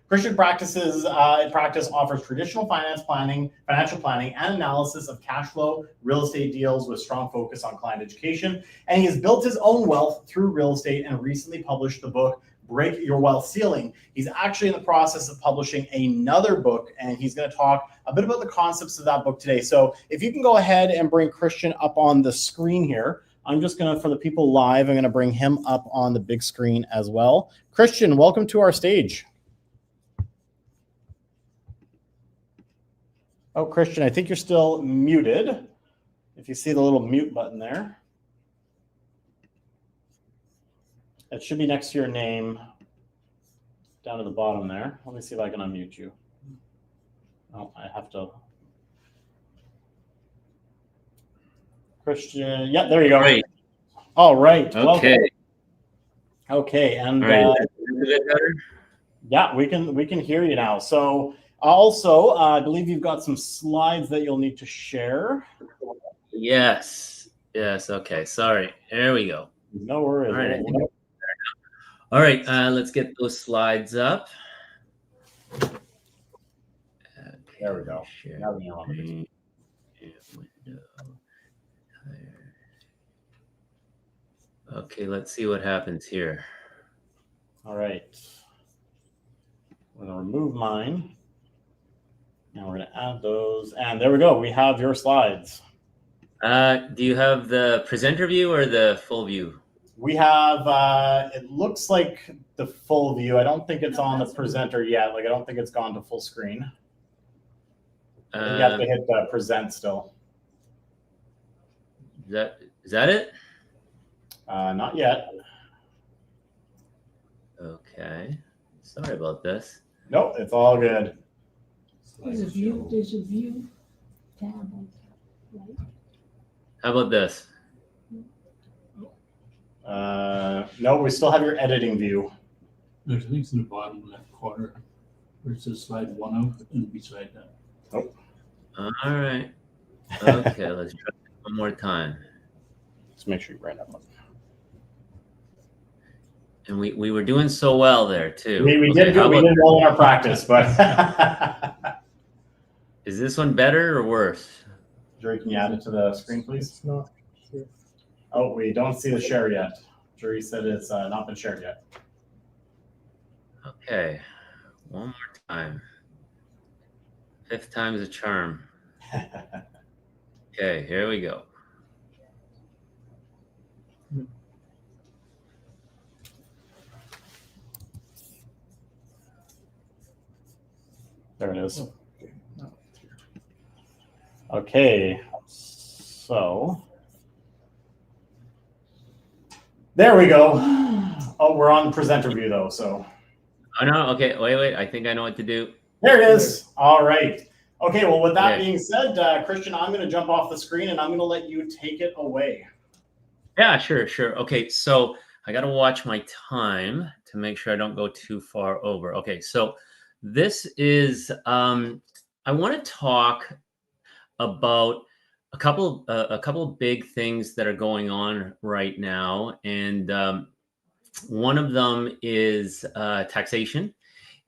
Speaker 1: Christian practice offers traditional financial planning, and analysis of cash flow, real estate deals with strong focus on client education. And he has built his own wealth through real estate and recently published the book, Break Your Wealth Ceiling. He's actually in the process of publishing another book, and he's going to talk a bit about the concepts of that book today. So if you can go ahead and bring Christian up on the screen here. I'm just going to, for the people live, I'm going to bring him up on the big screen as well. Christian, welcome to our stage. Oh, Christian, I think you're still muted. If you see the little mute button there. It should be next to your name down to the bottom there. Let me see if I can unmute you. Oh, I have to. Christian, yeah, there you go.
Speaker 9: Great.
Speaker 1: All right.
Speaker 9: Okay.
Speaker 1: Welcome. Okay, and
Speaker 9: All right. Is it better?
Speaker 1: yeah, we can hear you now. So also, I believe you've got some slides that you'll need to share.
Speaker 9: Yes. Okay. Sorry. There we go.
Speaker 1: No worries.
Speaker 9: All right. All right. Let's get those slides up. Okay,
Speaker 1: There we go.
Speaker 9: share
Speaker 1: Now we know.
Speaker 9: screen, window. Okay. Let's see what happens here.
Speaker 1: All right. I'm going to remove mine. Now we're going to add those. And there we go. We have your slides.
Speaker 9: Do you have the presenter view or the full view?
Speaker 1: We have, it looks like the full view. I don't think it's on the presenter yet. Like, I don't think it's gone to full screen. You have to hit present still.
Speaker 9: Is that it?
Speaker 1: Not yet.
Speaker 9: Okay. Sorry about this.
Speaker 1: Nope, it's all good.
Speaker 3: There's a view tab on top, right?
Speaker 9: How about this?
Speaker 1: No, we still have your editing view.
Speaker 10: There's links in the bottom left corner where it says slide 1 out and beside that.
Speaker 1: Oh,
Speaker 9: All right. Okay, let's try it one more time.
Speaker 1: just make sure you bring that one.
Speaker 9: And we were doing so well there too.
Speaker 1: We
Speaker 9: Okay,
Speaker 1: did good. We did well in our practice, but
Speaker 9: is this one better or worse?
Speaker 1: Jerry, can you add it to the screen, please?
Speaker 8: It's not here.
Speaker 1: Oh, we don't see the share yet. Jerry said it's not been shared yet.
Speaker 9: Okay, one more time. 5th time's a charm. Okay, here we go.
Speaker 1: There it is. Okay, so there we go. Oh, we're on presenter view though, so.
Speaker 9: Oh no, okay, wait. I think I know what to do.
Speaker 1: There it is. All right. Okay, well, with that
Speaker 9: Okay.
Speaker 1: being said, Christian, I'm going to jump off the screen and I'm going to let you take it away.
Speaker 9: Yeah, sure. Okay, so I got to watch my time to make sure I don't go too far over. Okay, so this is, I want to talk about a couple of big things that are going on right now. And one of them is taxation.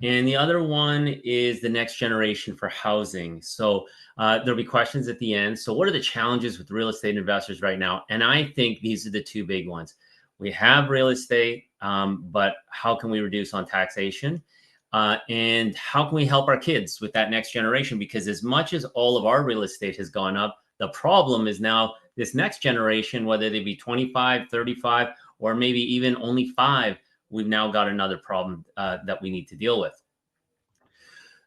Speaker 9: And the other one is the next generation for housing. So there'll be questions at the end. So what are the challenges with real estate investors right now? And I think these are the two big ones. We have real estate, but how can we reduce on taxation? And how can we help our kids with that next generation? Because as much as all of our real estate has gone up, the problem is now this next generation, whether they be 25, 35, or maybe even only 5, we've now got another problem that we need to deal with.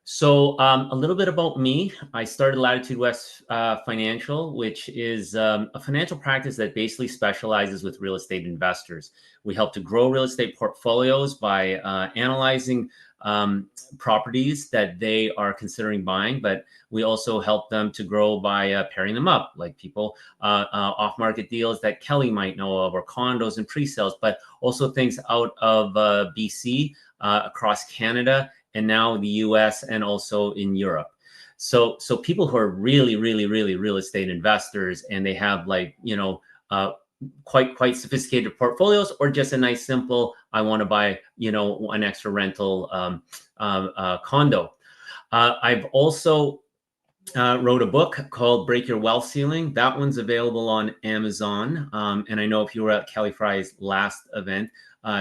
Speaker 9: So a little bit about me. I started Latitude West Financial, which is a financial practice that basically specializes with real estate investors. We help to grow real estate portfolios by analyzing properties that they are considering buying, but we also help them to grow by pairing them up, like people off-market deals that Kelly might know of, or condos and pre-sales, but also things out of BC, across Canada, and now the US, and also in Europe. So people who are really real estate investors, and they have, like, you know, quite sophisticated portfolios, or just a nice simple, I want to buy, you know, an extra rental condo. I've also wrote a book called Break Your Wealth Ceiling. That one's available on Amazon. And I know if you were at Kelly Fry's last event,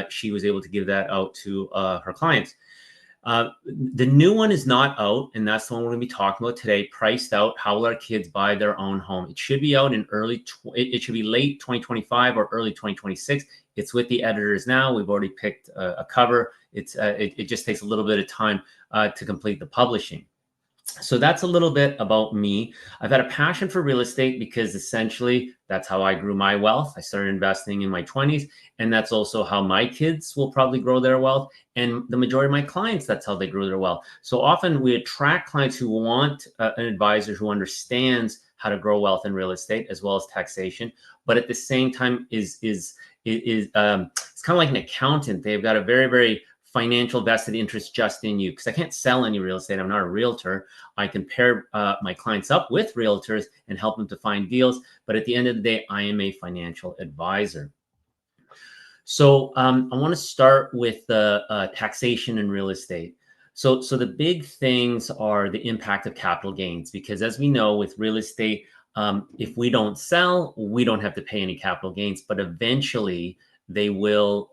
Speaker 9: she was able to give that out to her clients. The new one is not out, and that's the one we're going to be talking about today. Priced Out: How Will Our Kids Buy Their Own Home? It should be out in it should be late 2025 or early 2026. It's with the editors now. We've already picked a cover. It just takes a little bit of time to complete the publishing. So that's a little bit about me. I've had a passion for real estate because essentially that's how I grew my wealth. I started investing in my 20s, and that's also how my kids will probably grow their wealth. And the majority of my clients, that's how they grow their wealth. So often we attract clients who want an advisor who understands how to grow wealth in real estate as well as taxation, but at the same time is it's kind of like an accountant. They've got a very financial vested interest just in you, because I can't sell any real estate. I'm not a realtor. I can pair my clients up with realtors and help them to find deals. But at the end of the day, I am a financial advisor. So I want to start with the taxation in real estate. So the big things are the impact of capital gains, because as we know with real estate, if we don't sell, we don't have to pay any capital gains, but eventually they will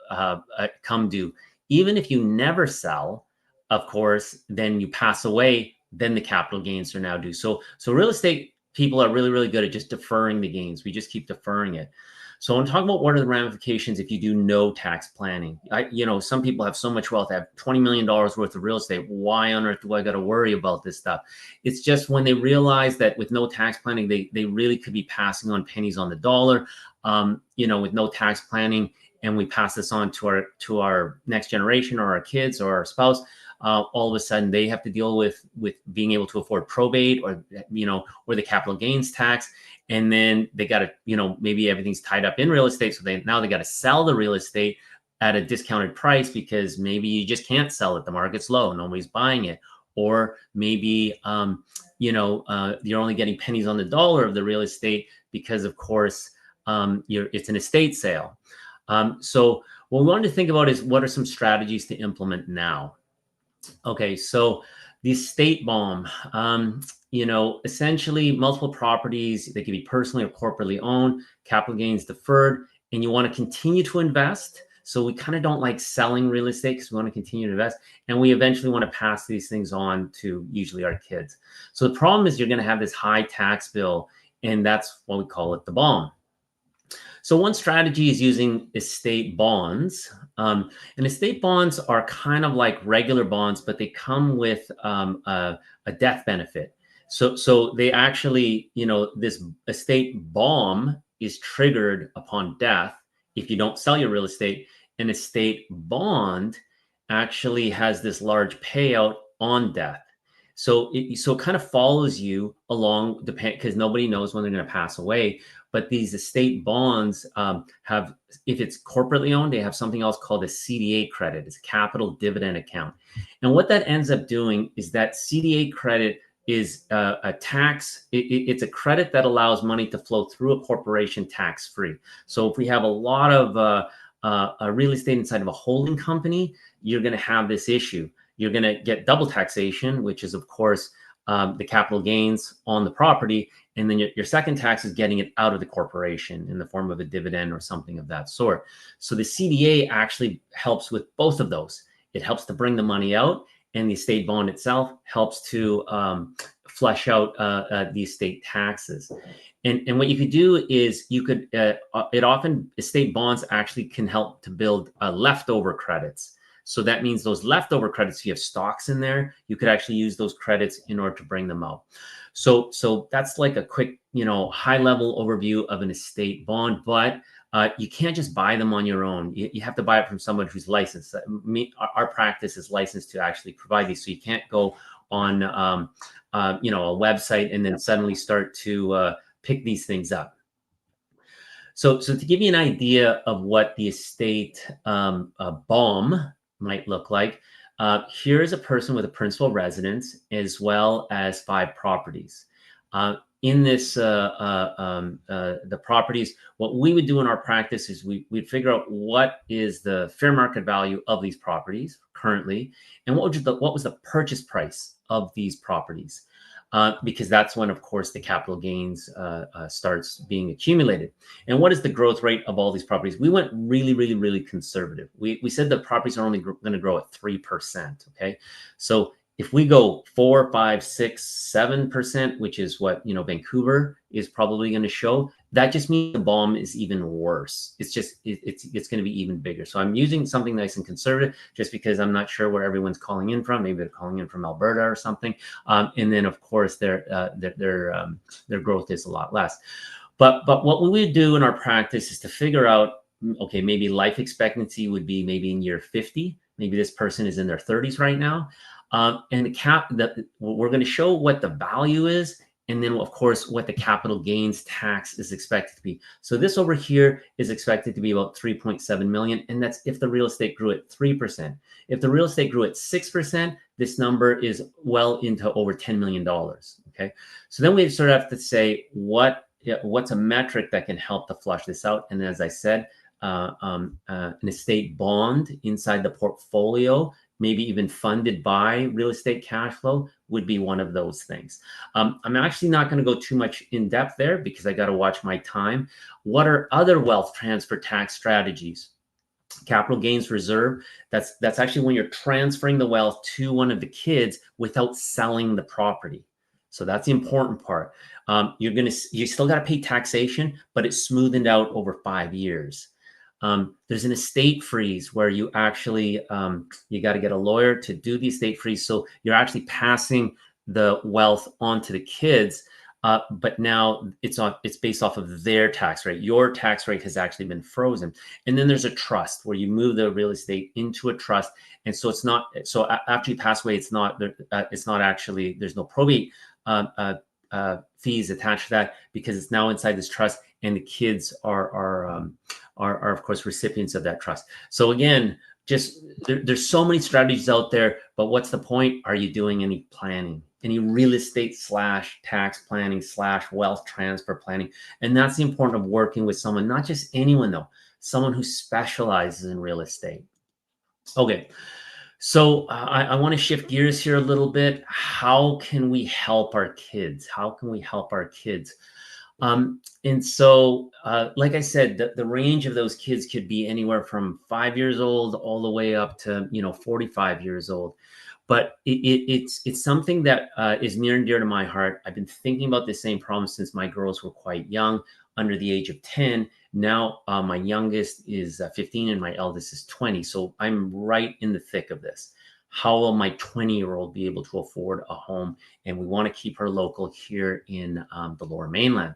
Speaker 9: come due. Even if you never sell, of course, then you pass away, then the capital gains are now due. So real estate people are really good at just deferring the gains. We just keep deferring it. So I want to talk about what are the ramifications if you do no tax planning. Some people have so much wealth, they have $20 million worth of real estate. Why on earth do I got to worry about this stuff? It's just when they realize that with no tax planning, they really could be passing on pennies on the dollar, with no tax planning, and we pass this on to our next generation or our kids or our spouse. all of a sudden they have to deal with being able to afford probate, or or the capital gains tax, and then they got to maybe everything's tied up in real estate, so they got to sell the real estate at a discounted price because maybe you just can't sell it, the market's low, nobody's buying it, or maybe you're only getting pennies on the dollar of the real estate because, of course, it's an estate sale. So what we wanted to think about is what are some strategies to implement now? Okay, so the estate bomb, essentially multiple properties, they can be personally or corporately owned, capital gains deferred, and you want to continue to invest. So we kind of don't like selling real estate because we want to continue to invest. And we eventually want to pass these things on to usually our kids. So the problem is you're going to have this high tax bill, and that's why we call it the bomb. So one strategy is using estate bonds. And estate bonds are kind of like regular bonds, but they come with a death benefit. So they actually, this estate bomb is triggered upon death if you don't sell your real estate. An estate bond actually has this large payout on death. So it kind of follows you along, because nobody knows when they're going to pass away. But these estate bonds have, if it's corporately owned, they have something else called a CDA credit. It's a capital dividend account. And what that ends up doing is that CDA credit is a tax. It's a credit that allows money to flow through a corporation tax-free. So if we have a lot of real estate inside of a holding company, you're going to have this issue. You're going to get double taxation, which is, of course, the capital gains on the property. And then your second tax is getting it out of the corporation in the form of a dividend or something of that sort. So the CDA actually helps with both of those. It helps to bring the money out, and the estate bond itself helps to flush out the estate taxes. And what you could do is estate bonds actually can help to build leftover credits. So that means those leftover credits, if you have stocks in there, you could actually use those credits in order to bring them out. So that's like a quick, high level overview of an estate bond, but you can't just buy them on your own. You have to buy it from someone who's licensed. Our practice is licensed to actually provide these. So you can't go on, a website and then suddenly start to pick these things up. So to give you an idea of what the estate bomb might look like, here is a person with a principal residence as well as 5 properties. In this, the properties, what we would do in our practice is we'd figure out what is the fair market value of these properties currently, and what was the purchase price of these properties. Because that's when, of course, the capital gains starts being accumulated. And what is the growth rate of all these properties? We went really, really, really conservative. We said the properties are only going to grow at 3%. Okay, so if we go 4, 5, 6, 7%, which is what Vancouver is probably going to show, that just means the bomb is even worse. It's going to be even bigger. So I'm using something nice and conservative just because I'm not sure where everyone's calling in from. Maybe they're calling in from Alberta or something. And then of course their growth is a lot less. But what we would do in our practice is to figure out, okay, maybe life expectancy would be maybe in year 50. Maybe this person is in their 30s right now. And we're going to show what the value is, and then of course what the capital gains tax is expected to be. So this over here is expected to be about 3.7 million, and that's if the real estate grew at 3%. If the real estate grew at 6%, this number is well into over $10 million. Okay, so then we sort of have to say what's a metric that can help to flush this out. And as I said, an estate bond inside the portfolio, maybe even funded by real estate cash flow, would be one of those things. I'm actually not going to go too much in depth there because I got to watch my time. What are other wealth transfer tax strategies? Capital gains reserve, that's actually when you're transferring the wealth to one of the kids without selling the property. So that's the important part. You still got to pay taxation, but it's smoothened out over 5 years. There's an estate freeze where you actually, you got to get a lawyer to do the estate freeze. So you're actually passing the wealth on to the kids. but now it's based off of their tax rate. Your tax rate has actually been frozen. And then there's a trust where you move the real estate into a trust. And so it's not, so after you pass away, it's not actually, there's no probate fees attached to that because it's now inside this trust, and the kids are of course recipients of that trust. So again, just there's so many strategies out there, but what's the point? Are you doing any planning, any real estate / tax planning / wealth transfer planning? And that's the importance of working with someone, not just anyone though, someone who specializes in real estate. Okay. So I want to shift gears here a little bit. How can we help our kids? How can we help our kids? And so, like I said, the range of those kids could be anywhere from 5 years old all the way up to 45 years old. But it's something that is near and dear to my heart. I've been thinking about the same problem since my girls were quite young, under the age of 10. Now my youngest is 15 and my eldest is 20. So I'm right in the thick of this. How will my 20-year-old be able to afford a home? And we want to keep her local here in the Lower Mainland.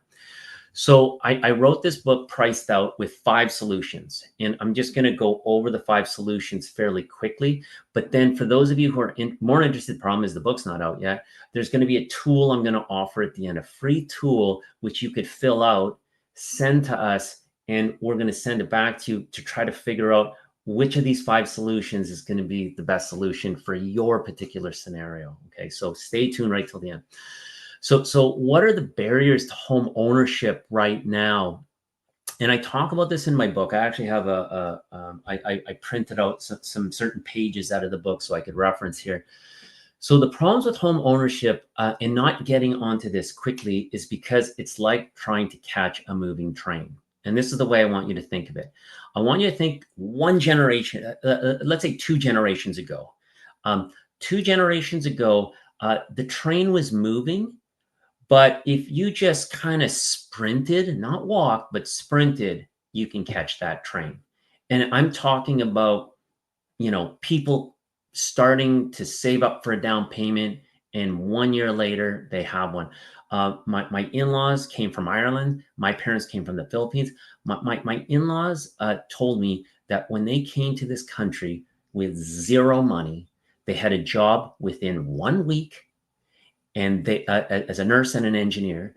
Speaker 9: So I wrote this book, Priced Out, with 5 solutions. And I'm just going to go over the 5 solutions fairly quickly. But then for those of you who are more interested, the problem is the book's not out yet. There's going to be a tool I'm going to offer at the end, a free tool, which you could fill out, send to us, and we're going to send it back to you to try to figure out which of these 5 solutions is going to be the best solution for your particular scenario. Okay, so stay tuned right till the end. So what are the barriers to home ownership right now? And I talk about this in my book. I actually have I printed out some certain pages out of the book so I could reference here. So the problems with home ownership and not getting onto this quickly is because it's like trying to catch a moving train. And this is the way I want you to think of it. I want you to think one generation, let's say 2 generations ago. 2 generations ago, the train was moving. But if you just kind of sprinted, not walked, but sprinted, you can catch that train. And I'm talking about, people starting to save up for a down payment, and 1 year later, they have one. My in-laws came from Ireland. My parents came from the Philippines. My in-laws told me that when they came to this country with 0 money, they had a job within 1 week. And they, as a nurse and an engineer,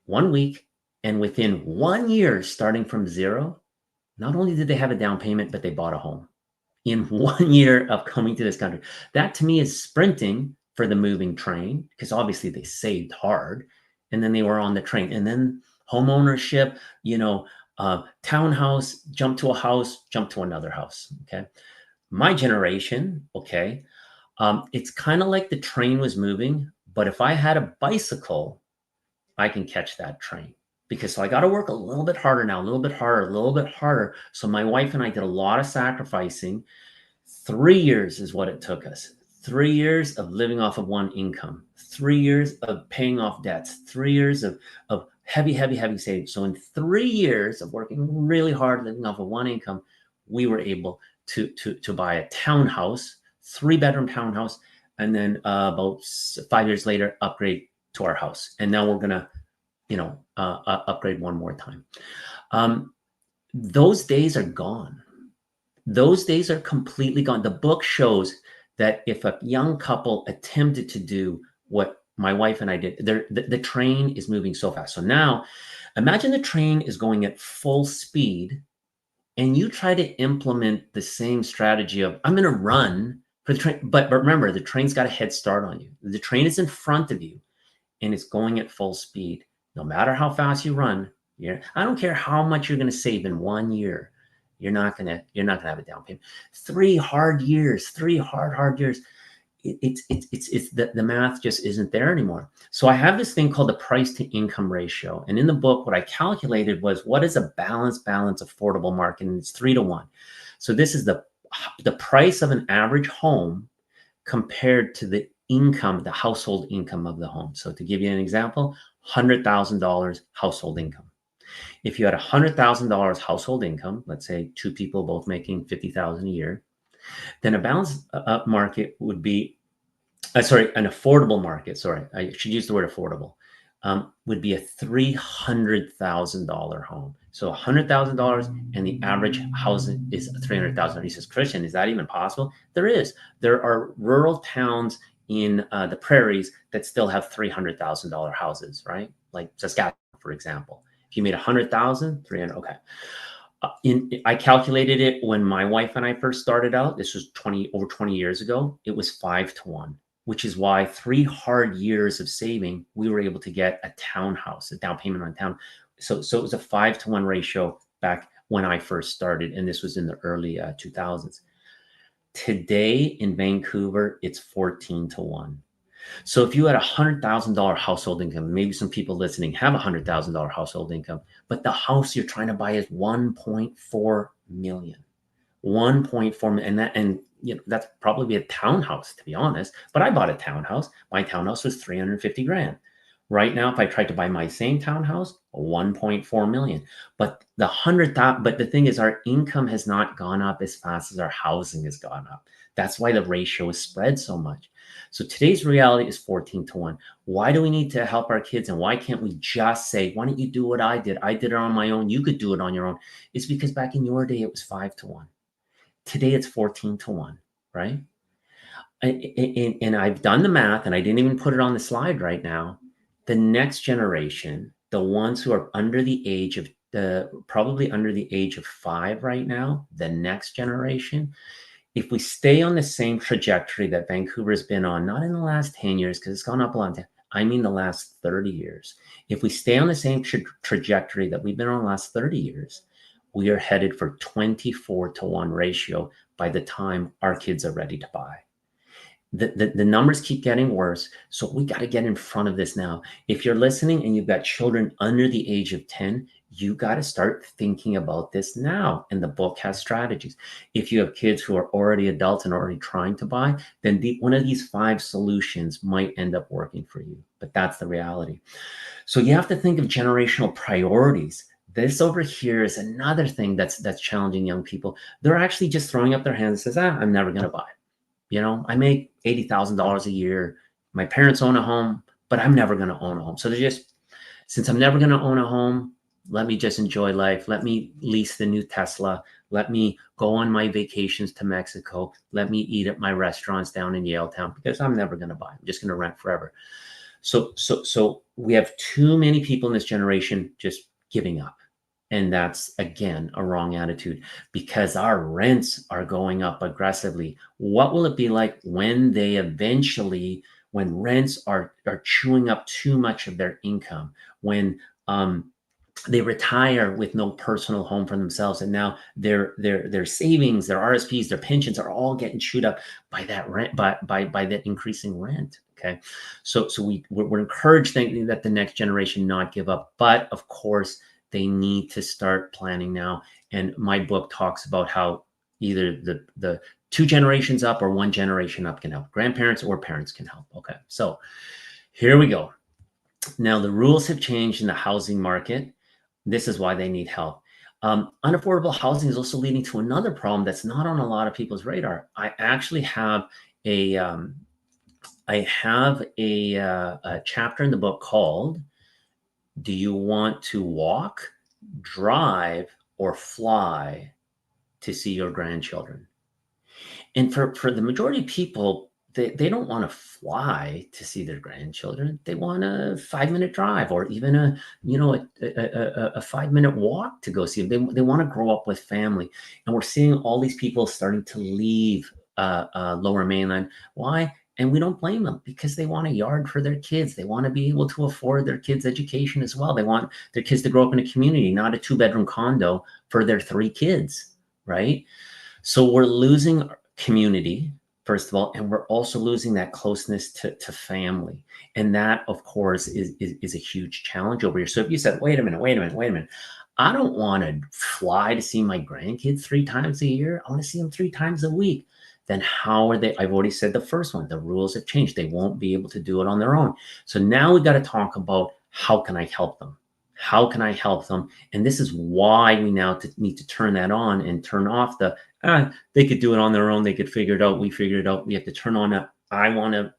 Speaker 9: 1 week, and within 1 year, starting from 0, not only did they have a down payment, but they bought a home in 1 year of coming to this country. That to me is sprinting for the moving train, because obviously they saved hard, and then they were on the train. And then home ownership, townhouse, jump to a house, jump to another house. Okay, my generation, okay, it's kind of like the train was moving. But if I had a bicycle, I can catch that train, because so I got to work a little bit harder now, a little bit harder. So my wife and I did a lot of sacrificing. 3 years is what it took us. 3 years of living off of one income, 3 years of paying off debts, 3 years of heavy savings. So in 3 years of working really hard, living off of one income, we were able to buy a townhouse, 3-bedroom townhouse. And then about 5 years later, upgrade to our house. And now we're going to, upgrade one more time. Those days are gone. Those days are completely gone. The book shows that if a young couple attempted to do what my wife and I did, the train is moving so fast. So now imagine the train is going at full speed, and you try to implement the same strategy of, I'm going to run for the train. But remember, the train's got a head start on you. The train is in front of you, and it's going at full speed. No matter how fast you run, I don't care how much you're going to save in 1 year. You're not gonna have a down payment. 3 hard years, 3 hard years. It's the math just isn't there anymore. So I have this thing called the price to income ratio. And in the book, what I calculated was, what is a balanced affordable market? And it's 3 to 1. So this is the price of an average home compared to the income, the household income of the home. So to give you an example, $100,000 household income. If you had $100,000 household income, let's say 2 people both making $50,000 a year, then a balanced market would be, an affordable market. Sorry, I should use the word affordable. would be a $300,000 home. So $100,000, and the average house is $300,000. He says, Christian, is that even possible? There is. There are rural towns in the prairies that still have $300,000 houses, right? Like Saskatchewan, for example. If you made 100,000, 300, okay. I calculated it when my wife and I first started out. This was over 20 years ago. It was 5-to-1, which is why 3 hard years of saving, we were able to get a townhouse, a down payment on town. So it was a 5-to-1 ratio back when I first started, and this was in the early 2000s. Today in Vancouver, it's 14-to-1. So if you had $100,000 household income, maybe some people listening have $100,000 household income, but the house you're trying to buy is 1.4 million. 1.4 million, and you know, that's probably a townhouse, to be honest. But I bought a townhouse. My townhouse was 350 grand. Right now, if I tried to buy my same townhouse, 1.4 million. But the thing is, our income has not gone up as fast as our housing has gone up. That's why the ratio is spread so much. So today's reality is 14-to-1. Why do we need to help our kids? And why can't we just say, why don't you do what I did? I did it on my own. You could do it on your own. It's because back in your day, it was 5-to-1. Today, it's 14-to-1, right? And I've done the math, and I didn't even put it on the slide right now. The next generation, the ones who are under the age of, probably under the age of 5 right now, the next generation, if we stay on the same trajectory that Vancouver has been on, not in the last 10 years, because it's gone up a lot, I mean the last 30 years. If we stay on the same trajectory that we've been on the last 30 years, we are headed for 24-to-1 ratio by the time our kids are ready to buy. The numbers keep getting worse, so we got to get in front of this now. If you're listening and you've got children under the age of 10, you got to start thinking about this now. And the book has strategies. If you have kids who are already adults and already trying to buy, then one of these 5 solutions might end up working for you. But that's the reality. So you have to think of generational priorities. This over here is another thing that's challenging young people. They're actually just throwing up their hands and says, I'm never going to buy. You know, I make $80,000 a year. My parents own a home, but I'm never going to own a home. So they're just, since I'm never going to own a home, let me just enjoy life. Let me lease the new Tesla. Let me go on my vacations to Mexico. Let me eat at my restaurants down in Yaletown because I'm never going to buy. I'm just going to rent forever. So we have too many people in this generation just giving up. And that's, again, a wrong attitude because our rents are going up aggressively. What will it be like when they eventually, when rents are chewing up too much of their income, when they retire with no personal home for themselves, and now their savings, their RSPs, their pensions are all getting chewed up by that rent, by that increasing rent. Okay, so we're encouraged thinking that the next generation not give up, but of course they need to start planning now. And my book talks about how either the 2 generations up or 1 generation up can help. Grandparents or parents can help. Okay, so here we go. Now the rules have changed in the housing market. This is why they need help. Unaffordable housing is also leading to another problem that's not on a lot of people's radar. I actually have a chapter in the book called "Do you want to walk, drive, or fly to see your grandchildren?" And for the majority of people, they don't want to fly to see their grandchildren. They want a 5-minute drive or even a 5-minute walk to go see them. They want to grow up with family. And we're seeing all these people starting to leave Lower Mainland. Why? And we don't blame them because they want a yard for their kids. They want to be able to afford their kids' education as well. They want their kids to grow up in a community, not a 2-bedroom condo for their 3 kids, right? So we're losing community, first of all, and we're also losing that closeness to family. And that, of course, is a huge challenge over here. So if you said, wait a minute, I don't want to fly to see my grandkids 3 times a year. I want to see them 3 times a week. Then how are they? I've already said the first one, the rules have changed. They won't be able to do it on their own. So now we got to talk about how can I help them? How can I help them? And this is why we now need to turn that on and turn off the, they could do it on their own. They could figure it out. We figured it out. We have to turn on that. I want to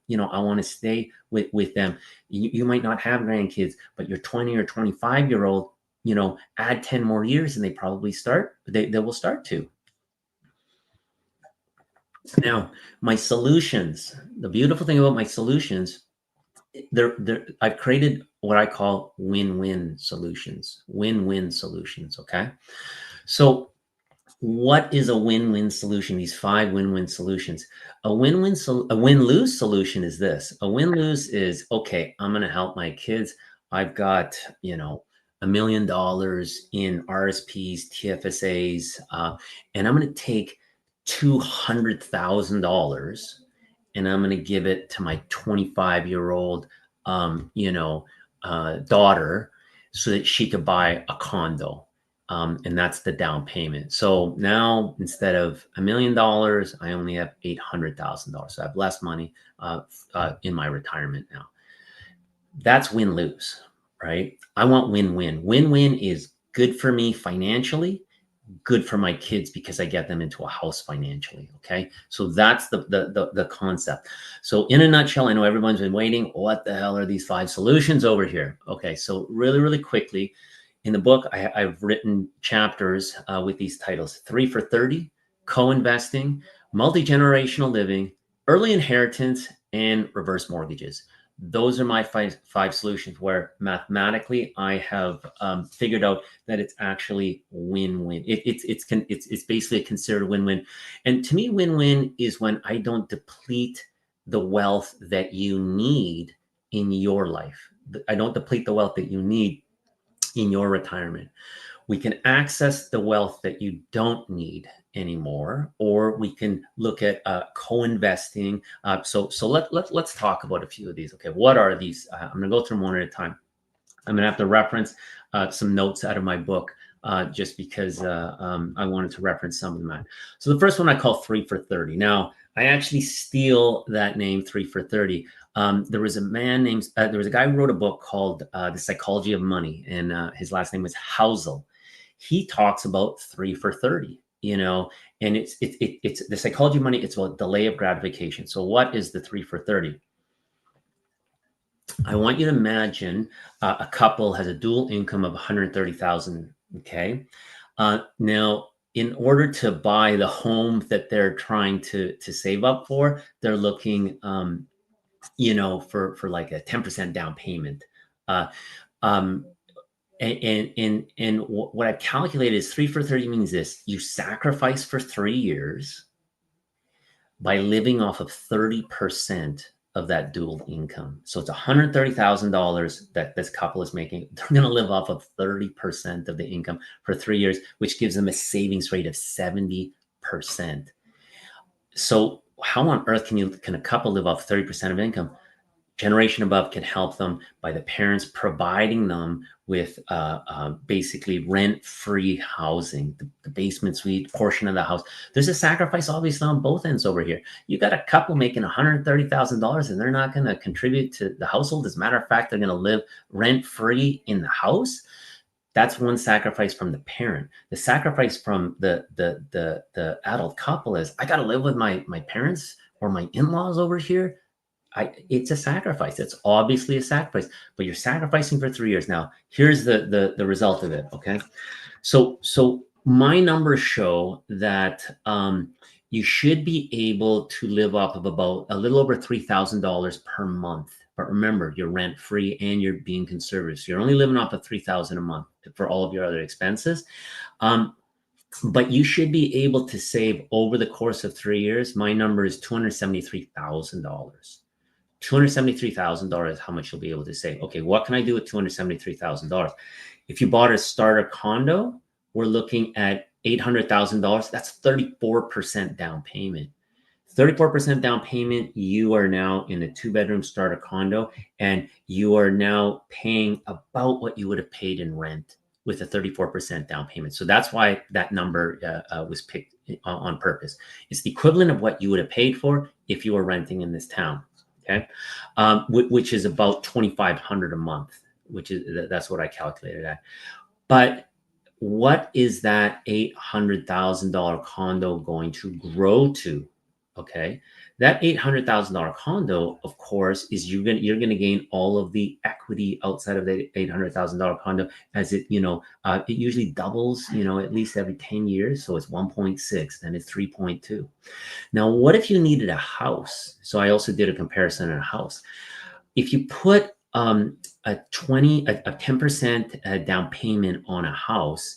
Speaker 9: stay with them. You might not have grandkids, but your 20 or 25-year-old, add 10 more years and they probably they will start to. Now, my solutions, the beautiful thing about my solutions, I've created what I call win-win solutions. Win-win solutions, okay? So what is a win-win solution? These 5 win-win solutions. A win-lose solution is this. A win-lose is, okay, I'm going to help my kids. I've got, $1 million in RSPs, TFSAs, and I'm going to take $200,000 and I'm going to give it to my 25-year-old, daughter so that she could buy a condo. And that's the down payment. So now instead of $1 million, I only have $800,000. So I have less money in my retirement now. That's win-lose, right? I want win-win. Win-win is good for me financially, good for my kids because I get them into a house financially. Okay. So that's the concept. So in a nutshell, I know everyone's been waiting. What the hell are these 5 solutions over here? Okay. So really, really quickly in the book, I've written chapters with these titles: 3 for 30, co-investing, multi-generational living, early inheritance, and reverse mortgages. Those are my five solutions where mathematically I have figured out that it's actually win-win. It's basically considered a win-win. And to me, win-win is when I don't deplete the wealth that you need in your life. I don't deplete the wealth that you need in your retirement. We can access the wealth that you don't need anymore, or we can look at co-investing. So let's talk about a few of these. Okay, what are these? I'm going to go through them one at a time. I'm going to have to reference some notes out of my book just because I wanted to reference some of them. So the first one I call 3 for 30. Now, I actually steal that name, 3 for 30. There was a guy who wrote a book called The Psychology of Money, and his last name was Housel. He talks about 3 for 30, and it's the psychology of money. It's about delay of gratification. So what is the 3 for 30? I want you to imagine a couple has a dual income of 130,000. Okay. Now, in order to buy the home that they're trying to save up for, they're looking, for like a 10% down payment. And what I've calculated is 3 for 30 means this: you sacrifice for 3 years by living off of 30% of that dual income. So it's $130,000 that this couple is making. They're going to live off of 30% of the income for 3 years, which gives them a savings rate of 70%. So how on earth can a couple live off 30% of income? Generation Above can help them by the parents providing them with basically rent-free housing, the basement suite portion of the house. There's a sacrifice obviously on both ends over here. You got a couple making $130,000 and they're not going to contribute to the household. As a matter of fact, they're going to live rent-free in the house. That's one sacrifice from the parent. The sacrifice from the adult couple is, I got to live with my parents or my in-laws over here. It's a sacrifice. It's obviously a sacrifice, but you're sacrificing for 3 years. Now, here's the result of it. Okay. So my numbers show that you should be able to live off of about a little over $3,000 per month. But remember, you're rent free and you're being conservative. So you're only living off of $3,000 a month for all of your other expenses. But you should be able to save over the course of 3 years. My number is $273,000. $273,000 is how much you'll be able to save. Okay, what can I do with $273,000? If you bought a starter condo, we're looking at $800,000. That's 34% down payment. 34% down payment, you are now in a 2-bedroom starter condo, and you are now paying about what you would have paid in rent with a 34% down payment. So that's why that number was picked on purpose. It's the equivalent of what you would have paid for if you were renting in this town. Okay, which is about $2,500 a month, that's what I calculated at. But what is that $800,000 condo going to grow to? okay, that $800,000 condo, of course, is you're gonna gain all of the equity outside of that $800,000 condo, as it it usually doubles, at least every 10 years. So it's 1.6, then it's 3.2. Now, what if you needed a house? So I also did a comparison on a house. If you put a 10% down payment on a house,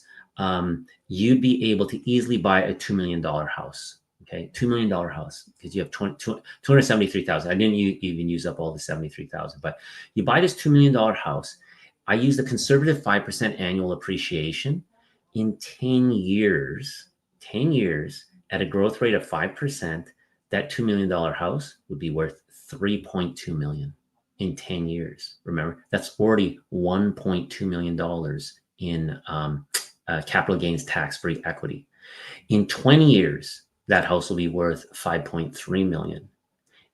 Speaker 9: you'd be able to easily buy a $2 million house. Okay, $2 million house, because you have 273,000. I didn't even use up all the 73,000, but you buy this $2 million house. I used a conservative 5% annual appreciation. In 10 years, at a growth rate of 5%, that $2 million house would be worth $3.2 million in 10 years. Remember, that's already $1.2 million in capital gains tax-free equity. In 20 years, that house will be worth $5.3 million.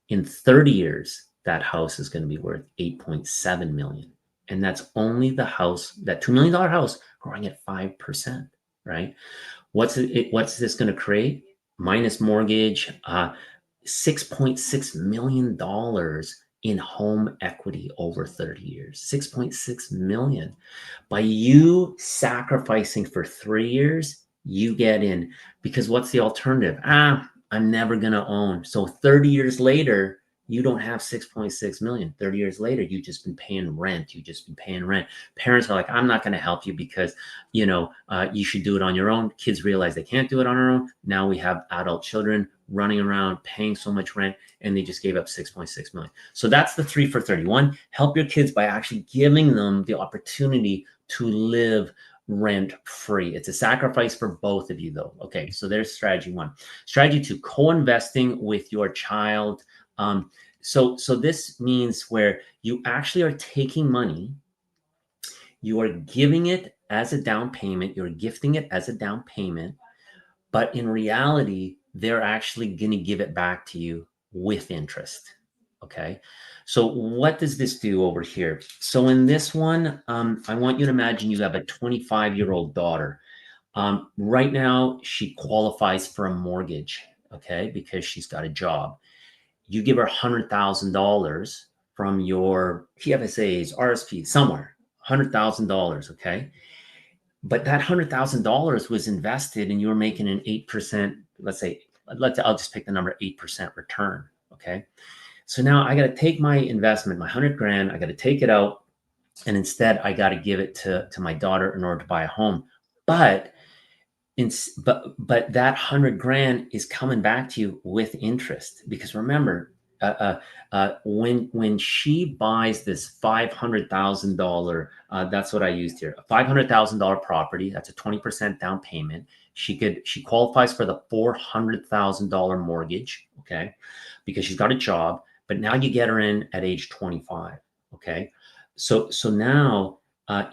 Speaker 9: In 30 years, that house is going to be worth $8.7 million. And that's only the house, that $2 million house, growing at 5%, right? What's this going to create? Minus mortgage, $6.6 million in home equity over 30 years. $6.6 million. By you sacrificing for 3 years, you get in, because what's the alternative? I'm never going to own. So 30 years later, you don't have 6.6 million. 30 years later, you've just been paying rent. Parents are like, I'm not going to help you because, you should do it on your own. Kids realize they can't do it on their own. Now we have adult children running around paying so much rent, and they just gave up 6.6 million. So that's the 3 for 31. Help your kids by actually giving them the opportunity to live rent free. It's a sacrifice for both of you, though. Okay, so there's strategy 1. Strategy 2, co-investing with your child. So this means where you actually are taking money, you are giving it as a down payment, you're gifting it as a down payment, but in reality, they're actually going to give it back to you with interest. Okay. So what does this do over here? So in this one, I want you to imagine you have a 25-year-old daughter. Right now, she qualifies for a mortgage, okay, because she's got a job. You give her $100,000 from your TFSAs, RSPs, somewhere, $100,000, okay? But that $100,000 was invested and you were making an 8%, I'll just pick the number 8% return, okay? So now I got to take my investment, my 100 grand, I got to take it out, and instead I got to give it to my daughter in order to buy a home. But that 100 grand is coming back to you with interest, because remember, when she buys this $500,000, that's what I used here, a $500,000 property, that's a 20% down payment. She qualifies for the $400,000 mortgage, okay, because she's got a job. But now you get her in at age 25, okay. So now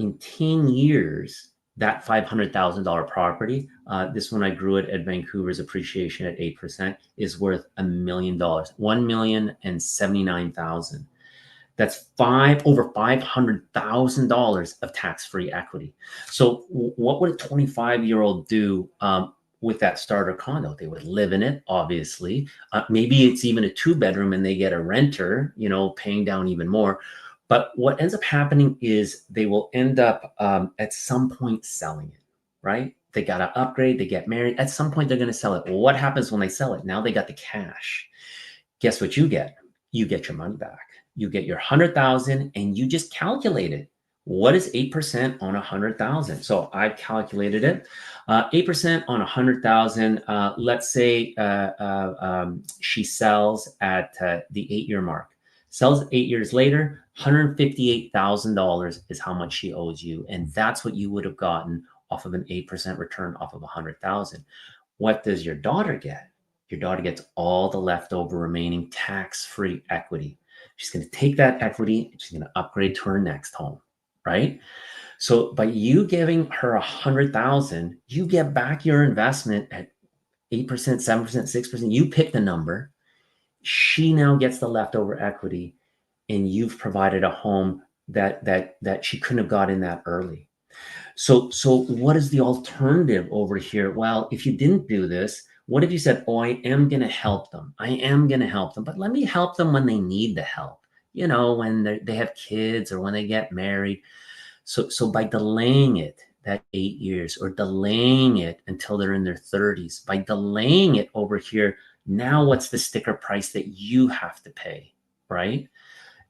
Speaker 9: in 10 years, that $500,000 property, this one I grew it at Vancouver's appreciation at 8%, is worth $1 million, $1,079,000. That's over $500,000 of tax-free equity. So what would a 25-year-old do with that starter condo? They would live in it, obviously. Maybe it's even a 2-bedroom and they get a renter, paying down even more. But what ends up happening is they will end up at some point selling it, right? They got to upgrade, they get married. At some point, they're going to sell it. Well, what happens when they sell it? Now they got the cash. Guess what you get? You get your money back. You get your 100,000 and you just calculate it. What is 8% on 100,000? So I've calculated it. 8% on 100,000. Let's say she sells at the 8-year mark. Sells 8 years later, $158,000 is how much she owes you. And that's what you would have gotten off of an 8% return off of 100,000. What does your daughter get? Your daughter gets all the leftover remaining tax-free equity. She's going to take that equity and she's going to upgrade to her next home, right? So by you giving her 100,000, you get back your investment at 8%, 7%, 6%. You pick the number. She now gets the leftover equity, and you've provided a home that she couldn't have got in that early. So what is the alternative over here? Well, if you didn't do this, What if you said, oh, I am going to help them. I am going to help them, but let me help them when they need the help, you know, when they have kids or when they get married. So by delaying it that 8 years or delaying it until they're in their 30s, by delaying it over here, now what's the sticker price that you have to pay, right?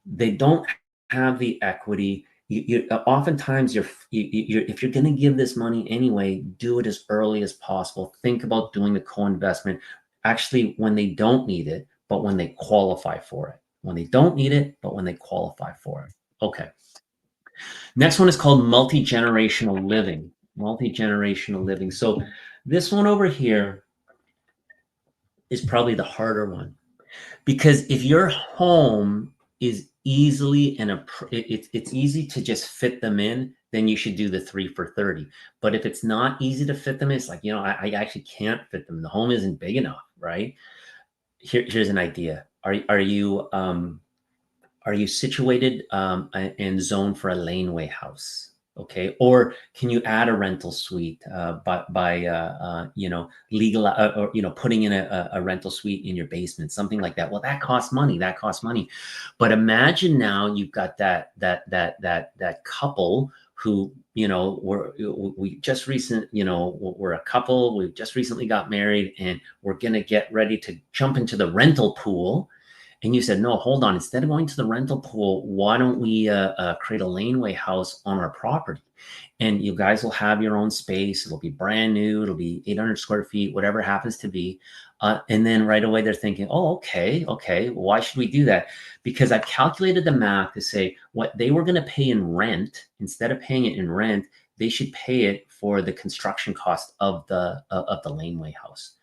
Speaker 9: They don't have the equity. Oftentimes if you're going to give this money anyway, do it as early as possible. Think about doing the co-investment actually when they don't need it, but when they qualify for it. When they don't need it, but when they qualify for it. Okay. Next one is called multi-generational living. Multi-generational living. So this one over here is probably the harder one, because if your home is easily it's easy to just fit them in, then you should do the 3 for 30. But if it's not easy to fit them in, it's like, you know, I actually can't fit them. The home isn't big enough, right? Here's an idea. Are you situated and zoned for a laneway house? Okay, or can you add a rental suite by you know, legal or you know, putting in a rental suite in your basement, something like that? Well, that costs money. That costs money. But imagine now you've got that couple who, you know, we're a couple. We've just recently got married, and we're gonna get ready to jump into the rental pool. And you said, no, hold on. Instead of going to the rental pool, why don't we create a laneway house on our property? And you guys will have your own space. It'll be brand new. It'll be 800 square feet, whatever it happens to be. And then right away they're thinking, oh, okay. Why should we do that? Because I've calculated the math to say what they were going to pay in rent, instead of paying it in rent, they should pay it for the construction cost of the laneway house.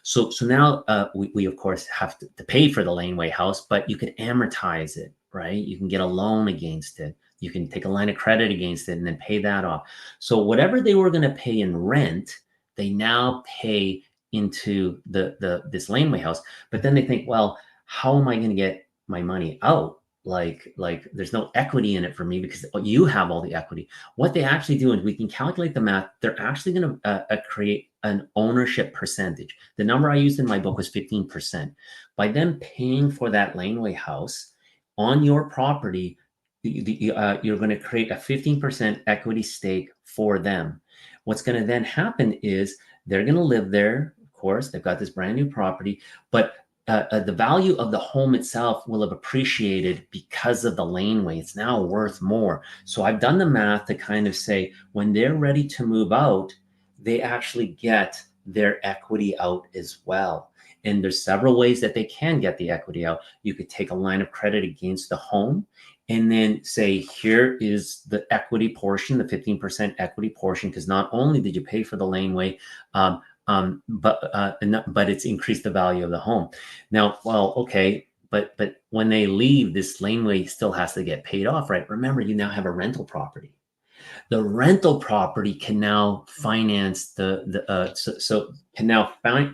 Speaker 9: So now we of course have to pay for the laneway house, but you could amortize it, right? You can get a loan against it. You can take a line of credit against it and then pay that off. So whatever they were going to pay in rent, they now pay into this laneway house. But then they think, well, how am I going to get my money out? Like there's no equity in it for me because you have all the equity. What they actually do is we can calculate the math. They're actually going to create an ownership percentage. The number I used in my book was 15%. By them paying for that laneway house on your property, you're going to create a 15% equity stake for them. What's going to then happen is they're going to live there. Of course, they've got this brand new property, but the value of the home itself will have appreciated because of the laneway. It's now worth more. So I've done the math to kind of say when they're ready to move out, they actually get their equity out as well. And there's several ways that they can get the equity out. You could take a line of credit against the home and then say, here is the equity portion, the 15% equity portion, because not only did you pay for the laneway, but it's increased the value of the home. Now, well, okay, but when they leave, this laneway still has to get paid off, right? Remember, you now have a rental property. The rental property can now finance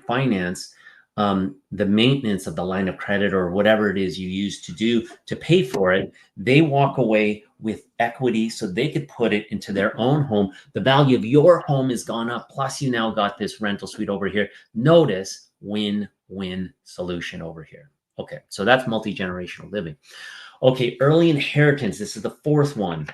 Speaker 9: finance the maintenance of the line of credit or whatever it is you use to pay for it. They walk away with equity so they could put it into their own home. The value of your home has gone up. Plus you now got this rental suite over here. Notice win-win solution over here. Okay, so that's multi-generational living. Okay, early inheritance. This is the fourth one.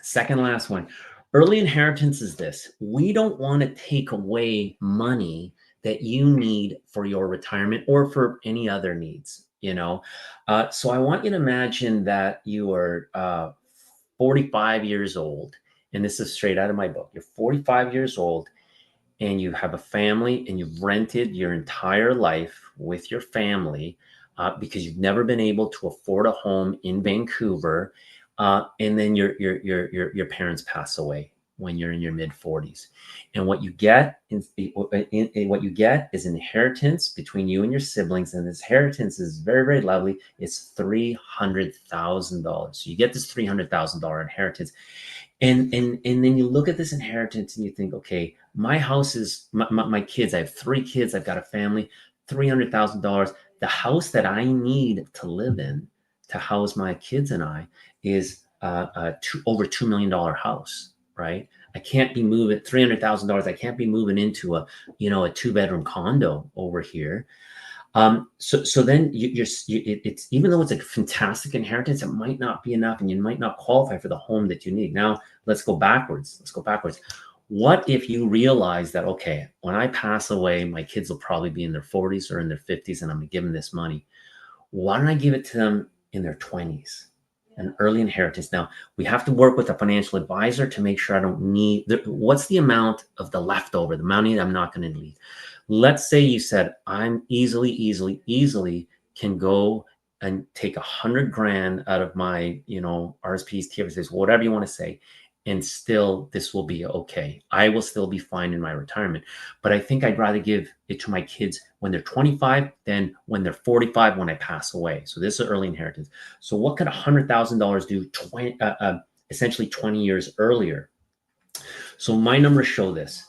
Speaker 9: Second last one. Early inheritance is this. We don't want to take away money that you need for your retirement or for any other needs, you know? So I want you to imagine that you are 45 years old, and this is straight out of my book. You're 45 years old and you have a family and you've rented your entire life with your family because you've never been able to afford a home in Vancouver. And then your parents pass away when you're in your mid 40s, and what you get is inheritance between you and your siblings, and this inheritance is very, very lovely. It's $300,000. So you get this $300,000 inheritance, and then you look at this inheritance and you think, okay, my house is my kids. I have 3 kids. I've got a family. $300,000. The house that I need to live in to house my kids and I is over $2 million house, right? I can't be moving $300,000. I can't be moving into a 2-bedroom condo over here. So then it's, even though it's a fantastic inheritance, it might not be enough, and you might not qualify for the home that you need. Now let's go backwards. What if you realize that, okay, when I pass away, my kids will probably be in their 40s or in their 50s, and I'm gonna give them this money. Why don't I give it to them in their 20s? An early inheritance. Now we have to work with a financial advisor to make sure I don't need, what's the amount of the leftover, the money that I'm not going to need. Let's say you said, I'm easily can go and take 100 grand out of my, RSPs, TFSAs, whatever you want to say, and still this will be okay. I will still be fine in my retirement. But I think I'd rather give it to my kids when they're 25 than when they're 45 when I pass away. So this is early inheritance. So what could $100,000 do essentially 20 years earlier? So my numbers show this.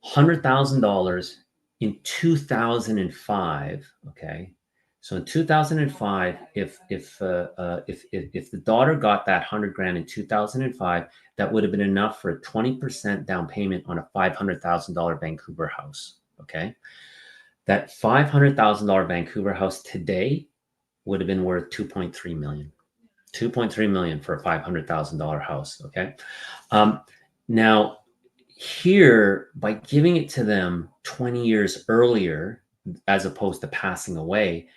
Speaker 9: $100,000 in 2005, okay? So in 2005, if the daughter got that 100 grand in 2005, that would have been enough for a 20% down payment on a $500,000 Vancouver house. Okay, that $500,000 Vancouver house today would have been worth 2.3 million. 2.3 million for a $500,000 house. Okay, now here, by giving it to them 20 years earlier, as opposed to passing away,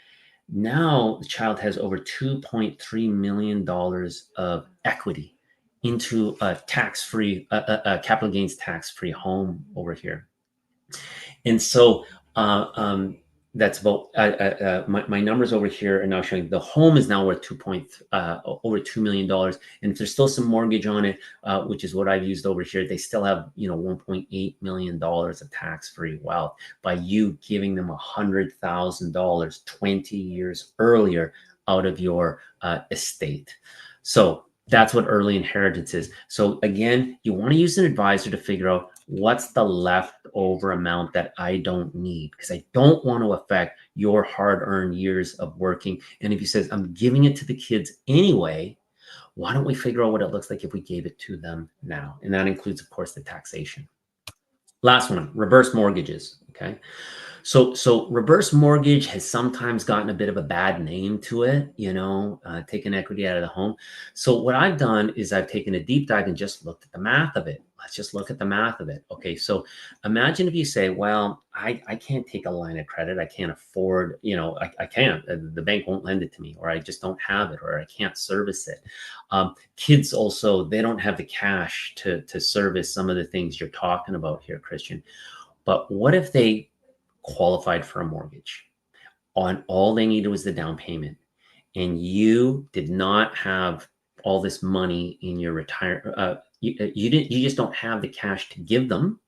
Speaker 9: now the child has over $2.3 million of equity into a tax-free, capital gains tax-free home over here. And so that's about my numbers over here are now showing the home is now worth over $2 million. And if there's still some mortgage on it, which is what I've used over here, they still have $1.8 million of tax-free wealth by you giving them $100,000 20 years earlier out of your estate. So that's what early inheritance is. So again, you want to use an advisor to figure out what's the leftover amount that I don't need, because I don't want to affect your hard-earned years of working. And if he says, I'm giving it to the kids anyway, why don't we figure out what it looks like if we gave it to them now? And that includes, of course, the taxation. Last one, reverse mortgages, okay? So reverse mortgage has sometimes gotten a bit of a bad name to it, taking equity out of the home. So what I've done is I've taken a deep dive and just looked at the math of it. Let's just look at the math of it. Okay, so imagine if you say, well, I can't take a line of credit. I can't afford, I can't. The bank won't lend it to me, or I just don't have it, or I can't service it. Kids also, they don't have the cash to service some of the things you're talking about here, Christian. But what if they qualified for a mortgage on all they needed was the down payment, and you did not have all this money in your retirement? You just don't have the cash to give them,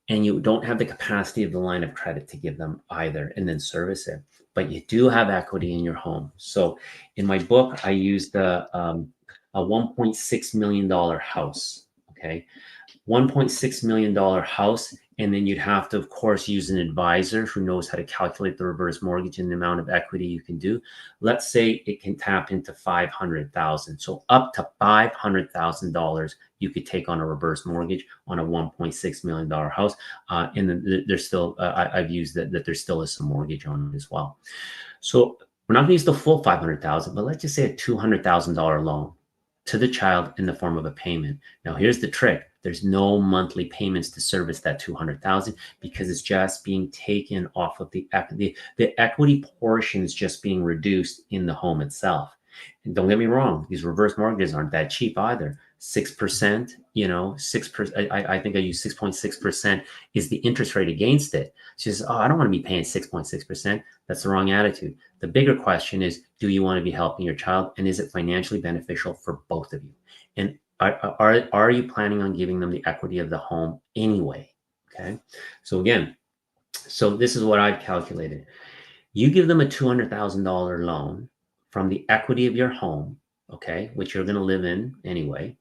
Speaker 9: and you don't have the capacity of the line of credit to give them either and then service it, but you do have equity in your home. So in my book, I used a $1.6 million house. Okay, $1.6 million house. And then you'd have to, of course, use an advisor who knows how to calculate the reverse mortgage and the amount of equity you can do. Let's say it can tap into $500,000. So up to $500,000 you could take on a reverse mortgage on a $1.6 million house. And then there's still, I've used that there still is some mortgage on it as well. So we're not going to use the full $500,000, but let's just say a $200,000 loan to the child in the form of a payment. Now, here's the trick. There's no monthly payments to service that $200,000 because it's just being taken off of the equity. The equity portion is just being reduced in the home itself. And don't get me wrong, these reverse mortgages aren't that cheap either. 6%, 6%. I think I use 6.6% is the interest rate against it. She says, oh, I don't want to be paying 6.6%. That's the wrong attitude. The bigger question is, do you want to be helping your child? And is it financially beneficial for both of you? And are you planning on giving them the equity of the home anyway? Okay. So again, so this is what I've calculated. You give them a $200,000 loan from the equity of your home, okay, which you're going to live in anyway.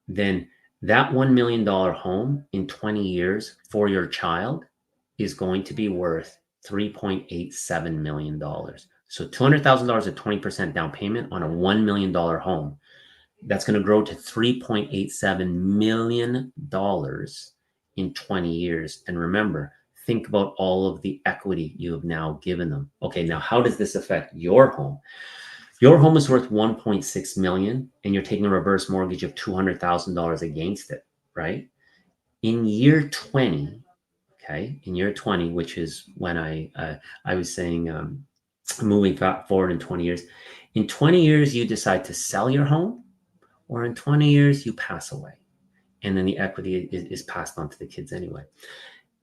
Speaker 9: Then that $1 million home in 20 years for your child is going to be worth $3.87 million. So $200,000 at 20% down payment on a $1 million home. That's going to grow to $3.87 million in 20 years. And remember, think about all of the equity you have now given them. Okay, now how does this affect your home? Your home is worth 1.6 million and you're taking a reverse mortgage of $200,000 against it, right? In year 20, okay, in year 20, which is when I was saying moving forward in 20 years. In 20 years, you decide to sell your home, or in 20 years, you pass away. And then the equity is passed on to the kids anyway.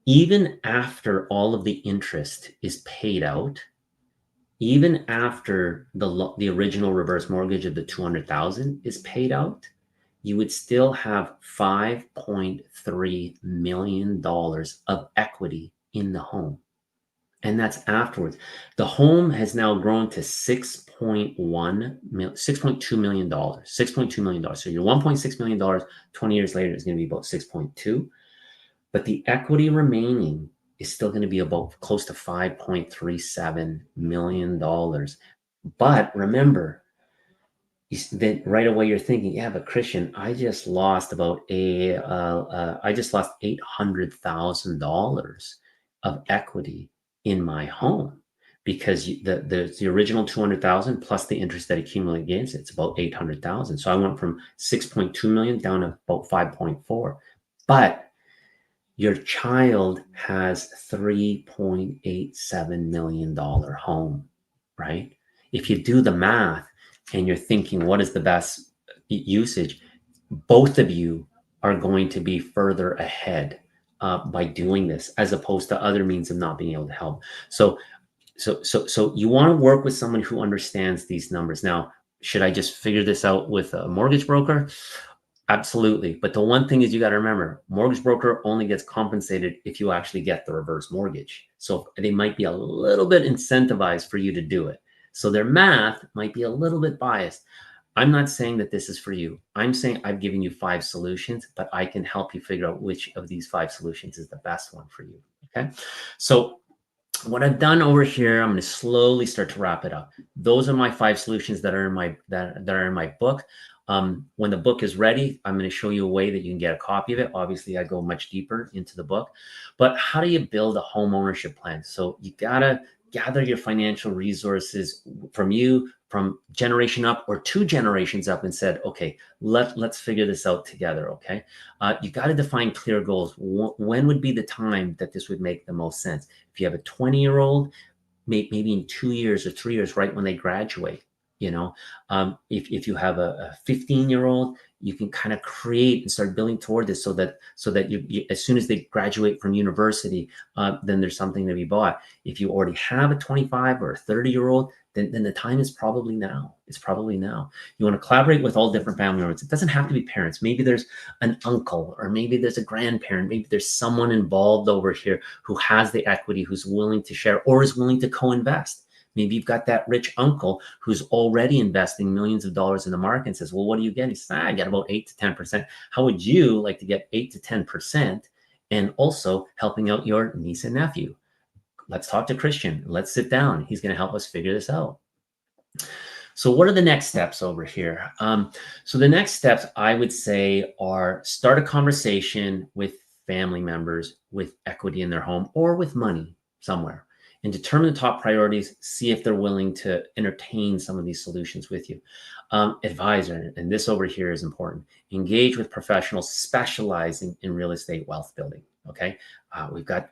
Speaker 9: Even after all of the interest is paid out, even after the original reverse mortgage of the 200,000 is paid out, you would still have $5.3 million of equity in the home. And that's afterwards. The home has now grown to $6.2 million. $6.2 million. So your $1.6 million 20 years later is going to be about 6.2. But the equity remaining is still going to be about close to $5.37 million. But remember, then right away you're thinking, yeah, but Christian, I just lost $800,000 of equity in my home, because the original 200,000 plus the interest that accumulated against it's about 800,000. So I went from 6.2 million down to about 5.4. But your child has $3.87 million home, right? If you do the math and you're thinking, what is the best usage? Both of you are going to be further ahead by doing this, as opposed to other means of not being able to help. So you want to work with someone who understands these numbers. Now, should I just figure this out with a mortgage broker? Absolutely. But the one thing is, you got to remember, mortgage broker only gets compensated if you actually get the reverse mortgage. So they might be a little bit incentivized for you to do it. So their math might be a little bit biased. I'm not saying that this is for you. I'm saying I've given you 5 solutions, but I can help you figure out which of these 5 solutions is the best one for you. Okay. So what I've done over here, I'm going to slowly start to wrap it up. Those are my 5 solutions that are in my that are in my book. When the book is ready, I'm going to show you a way that you can get a copy of it. Obviously, I go much deeper into the book. But how do you build a home ownership plan? So you got to gather your financial resources from generation up or 2 generations up, and said, okay, let's figure this out together. Okay. You got to define clear goals. When would be the time that this would make the most sense? If you have a 20-year-old, maybe in 2 years or 3 years, right when they graduate. If you have a 15-year-old, you can kind of create and start building toward this so that you as soon as they graduate from university, then there's something to be bought. If you already have a 25 or a 30-year-old, then the time is probably now. It's probably now. You want to collaborate with all different family members. It doesn't have to be parents. Maybe there's an uncle, or maybe there's a grandparent. Maybe there's someone involved over here who has the equity, who's willing to share, or is willing to co-invest. Maybe you've got that rich uncle who's already investing millions of dollars in the market and says, well, what do you get? He says, I get about 8 to 10%. How would you like to get 8 to 10% and also helping out your niece and nephew? Let's talk to Christian. Let's sit down. He's going to help us figure this out. So what are the next steps over here? So the next steps, I would say, are start a conversation with family members with equity in their home or with money somewhere, and determine the top priorities, see if they're willing to entertain some of these solutions with you. Advisor, and this over here is important, engage with professionals specializing in real estate wealth building, okay? We've got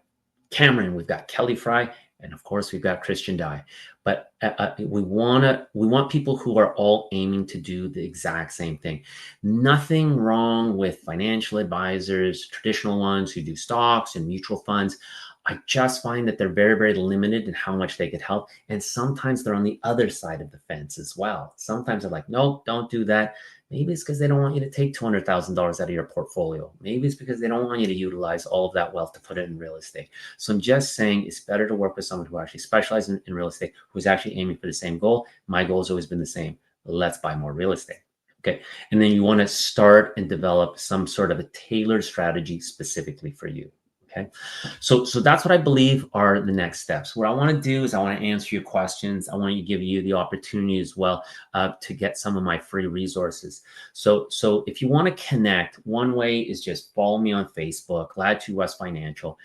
Speaker 9: Cameron, we've got Kelly Fry, and of course we've got Christian Dye. But we want people who are all aiming to do the exact same thing. Nothing wrong with financial advisors, traditional ones who do stocks and mutual funds. I just find that they're very, very limited in how much they could help. And sometimes they're on the other side of the fence as well. Sometimes they're like, nope, don't do that. Maybe it's because they don't want you to take $200,000 out of your portfolio. Maybe it's because they don't want you to utilize all of that wealth to put it in real estate. So I'm just saying it's better to work with someone who actually specializes in real estate, who's actually aiming for the same goal. My goal has always been the same. Let's buy more real estate. Okay. And then you want to start and develop some sort of a tailored strategy specifically for you. Okay, so that's what I believe are the next steps. What I want to do is I want to answer your questions. I want to give you the opportunity as well to get some of my free resources. So if you want to connect, one way is just follow me on Facebook, Latitude West Financial.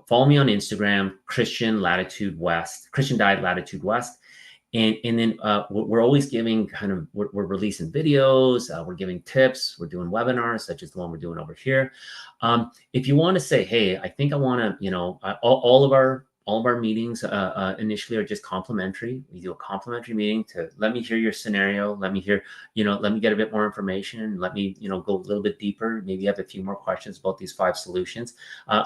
Speaker 9: Follow me on Instagram, Christian Diet Latitude West. And then we're always giving we're releasing videos, we're giving tips, we're doing webinars such as the one we're doing over here. If you want to say, hey, I think I want to, all of our meetings initially are just complimentary. We do a complimentary meeting to let me hear your scenario, let me hear, let me get a bit more information, let me, go a little bit deeper. Maybe you have a few more questions about these 5 solutions.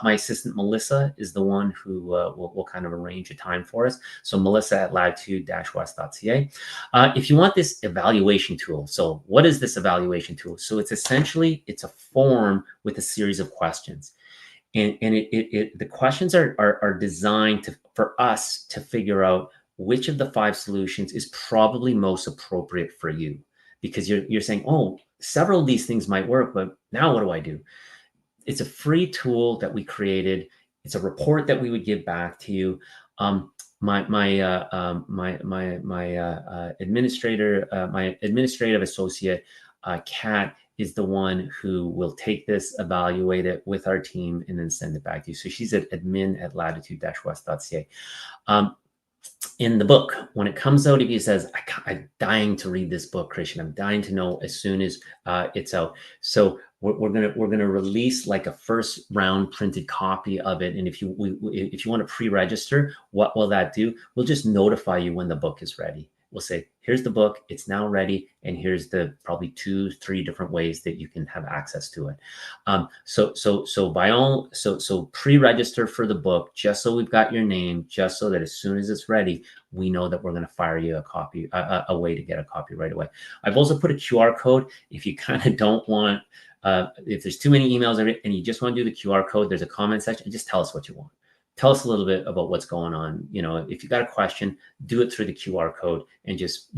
Speaker 9: My assistant Melissa is the one who will kind of arrange a time for us. So Melissa at latitude-west.ca. If you want this evaluation tool, so what is this evaluation tool? So it's essentially, it's a form with a series of questions. And the questions are designed for us to figure out which of the 5 solutions is probably most appropriate for you, because you're saying, oh, several of these things might work, but now what do I do? It's a free tool that we created. It's a report that we would give back to you. My administrative associate, Kat, is the one who will take this, evaluate it with our team, and then send it back to you. So she's at admin@latitude-west.ca. In the book, when it comes out, if he says, I'm dying to read this book, Christian, I'm dying to know as soon as it's out. So we're gonna release like a first round printed copy of it. And if you want to pre-register, what will that do? We'll just notify you when the book is ready. We'll say, here's the book, it's now ready, and here's the probably 2-3 different ways that you can have access to it. So pre-register for the book, just so we've got your name, just so that as soon as it's ready, we know that we're going to fire you a copy, a way to get a copy right away. I've also put a QR code if you kind of don't want, if there's too many emails and you just want to do the QR code, there's a comment section, just tell us what you want. Tell us a little bit about what's going on. If you got a question, do it through the QR code and just,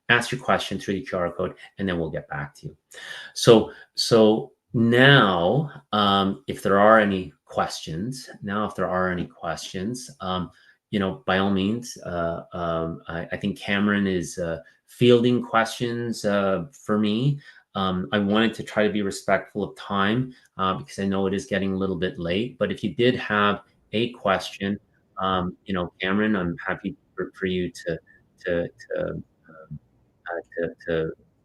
Speaker 9: ask your question through the QR code, and then we'll get back to you. So now, if there are any questions, by all means, I think Cameron is fielding questions for me. I wanted to try to be respectful of time because I know it is getting a little bit late. But if you did have a question, Cameron, I'm happy for you to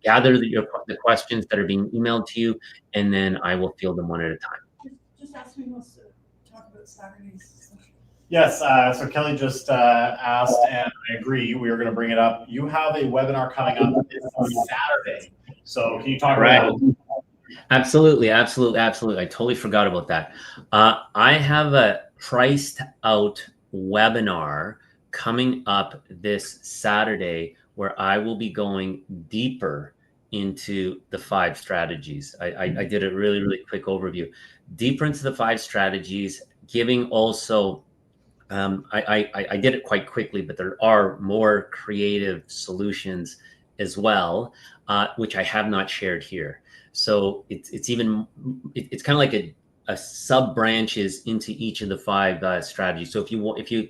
Speaker 9: gather the questions that are being emailed to you, and then I will field them one at a time.
Speaker 4: Just ask me what's to talk about Saturdays.
Speaker 1: Yes, so Kelly just asked, and I agree, we are going to bring it up. You have a webinar coming up this Saturday. So can you talk about that?
Speaker 9: Absolutely. I totally forgot about that. I have a priced out webinar coming up this Saturday where I will be going deeper into the 5 strategies. I did a really, really quick overview. Deeper into the 5 strategies, giving also, I did it quite quickly, but there are more creative solutions as well, which I have not shared here. So it's kind of like a sub branches into each of the 5 strategies. So if you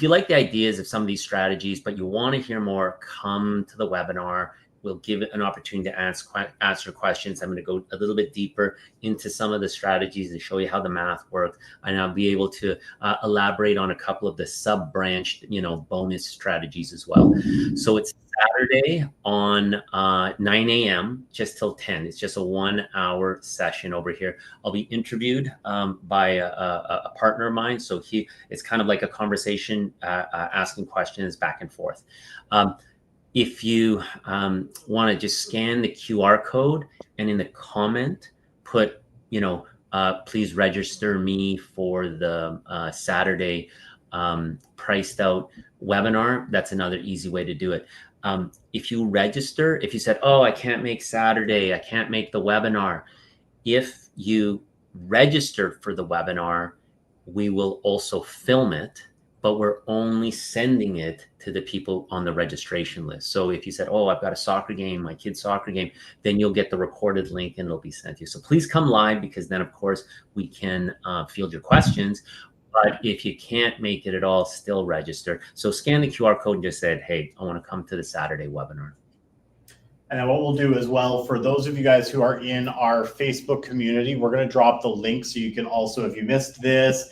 Speaker 9: like the ideas of some of these strategies, but you want to hear more, come to the webinar. We'll give it an opportunity to answer questions. I'm going to go a little bit deeper into some of the strategies and show you how the math works. And I'll be able to elaborate on a couple of the sub-branched, bonus strategies as well. So it's Saturday on 9 a.m. just till 10. It's just a 1-hour session over here. I'll be interviewed by a partner of mine. So it's kind of like a conversation, asking questions back and forth. If you want to just scan the QR code and in the comment, put, please register me for the Saturday priced out webinar. That's another easy way to do it. If you register, if you said, oh, I can't make Saturday, I can't make the webinar. If you register for the webinar, we will also film it but we're only sending it to the people on the registration list. So if you said, oh, I've got a soccer game, my kid's soccer game, then you'll get the recorded link and it'll be sent to you. So please come live, because then of course we can field your questions. But if you can't make it at all, still register. So scan the QR code and just said, hey, I want to come to the Saturday webinar.
Speaker 1: And then what we'll do as well, for those of you guys who are in our Facebook community, we're going to drop the link so you can also, if you missed this,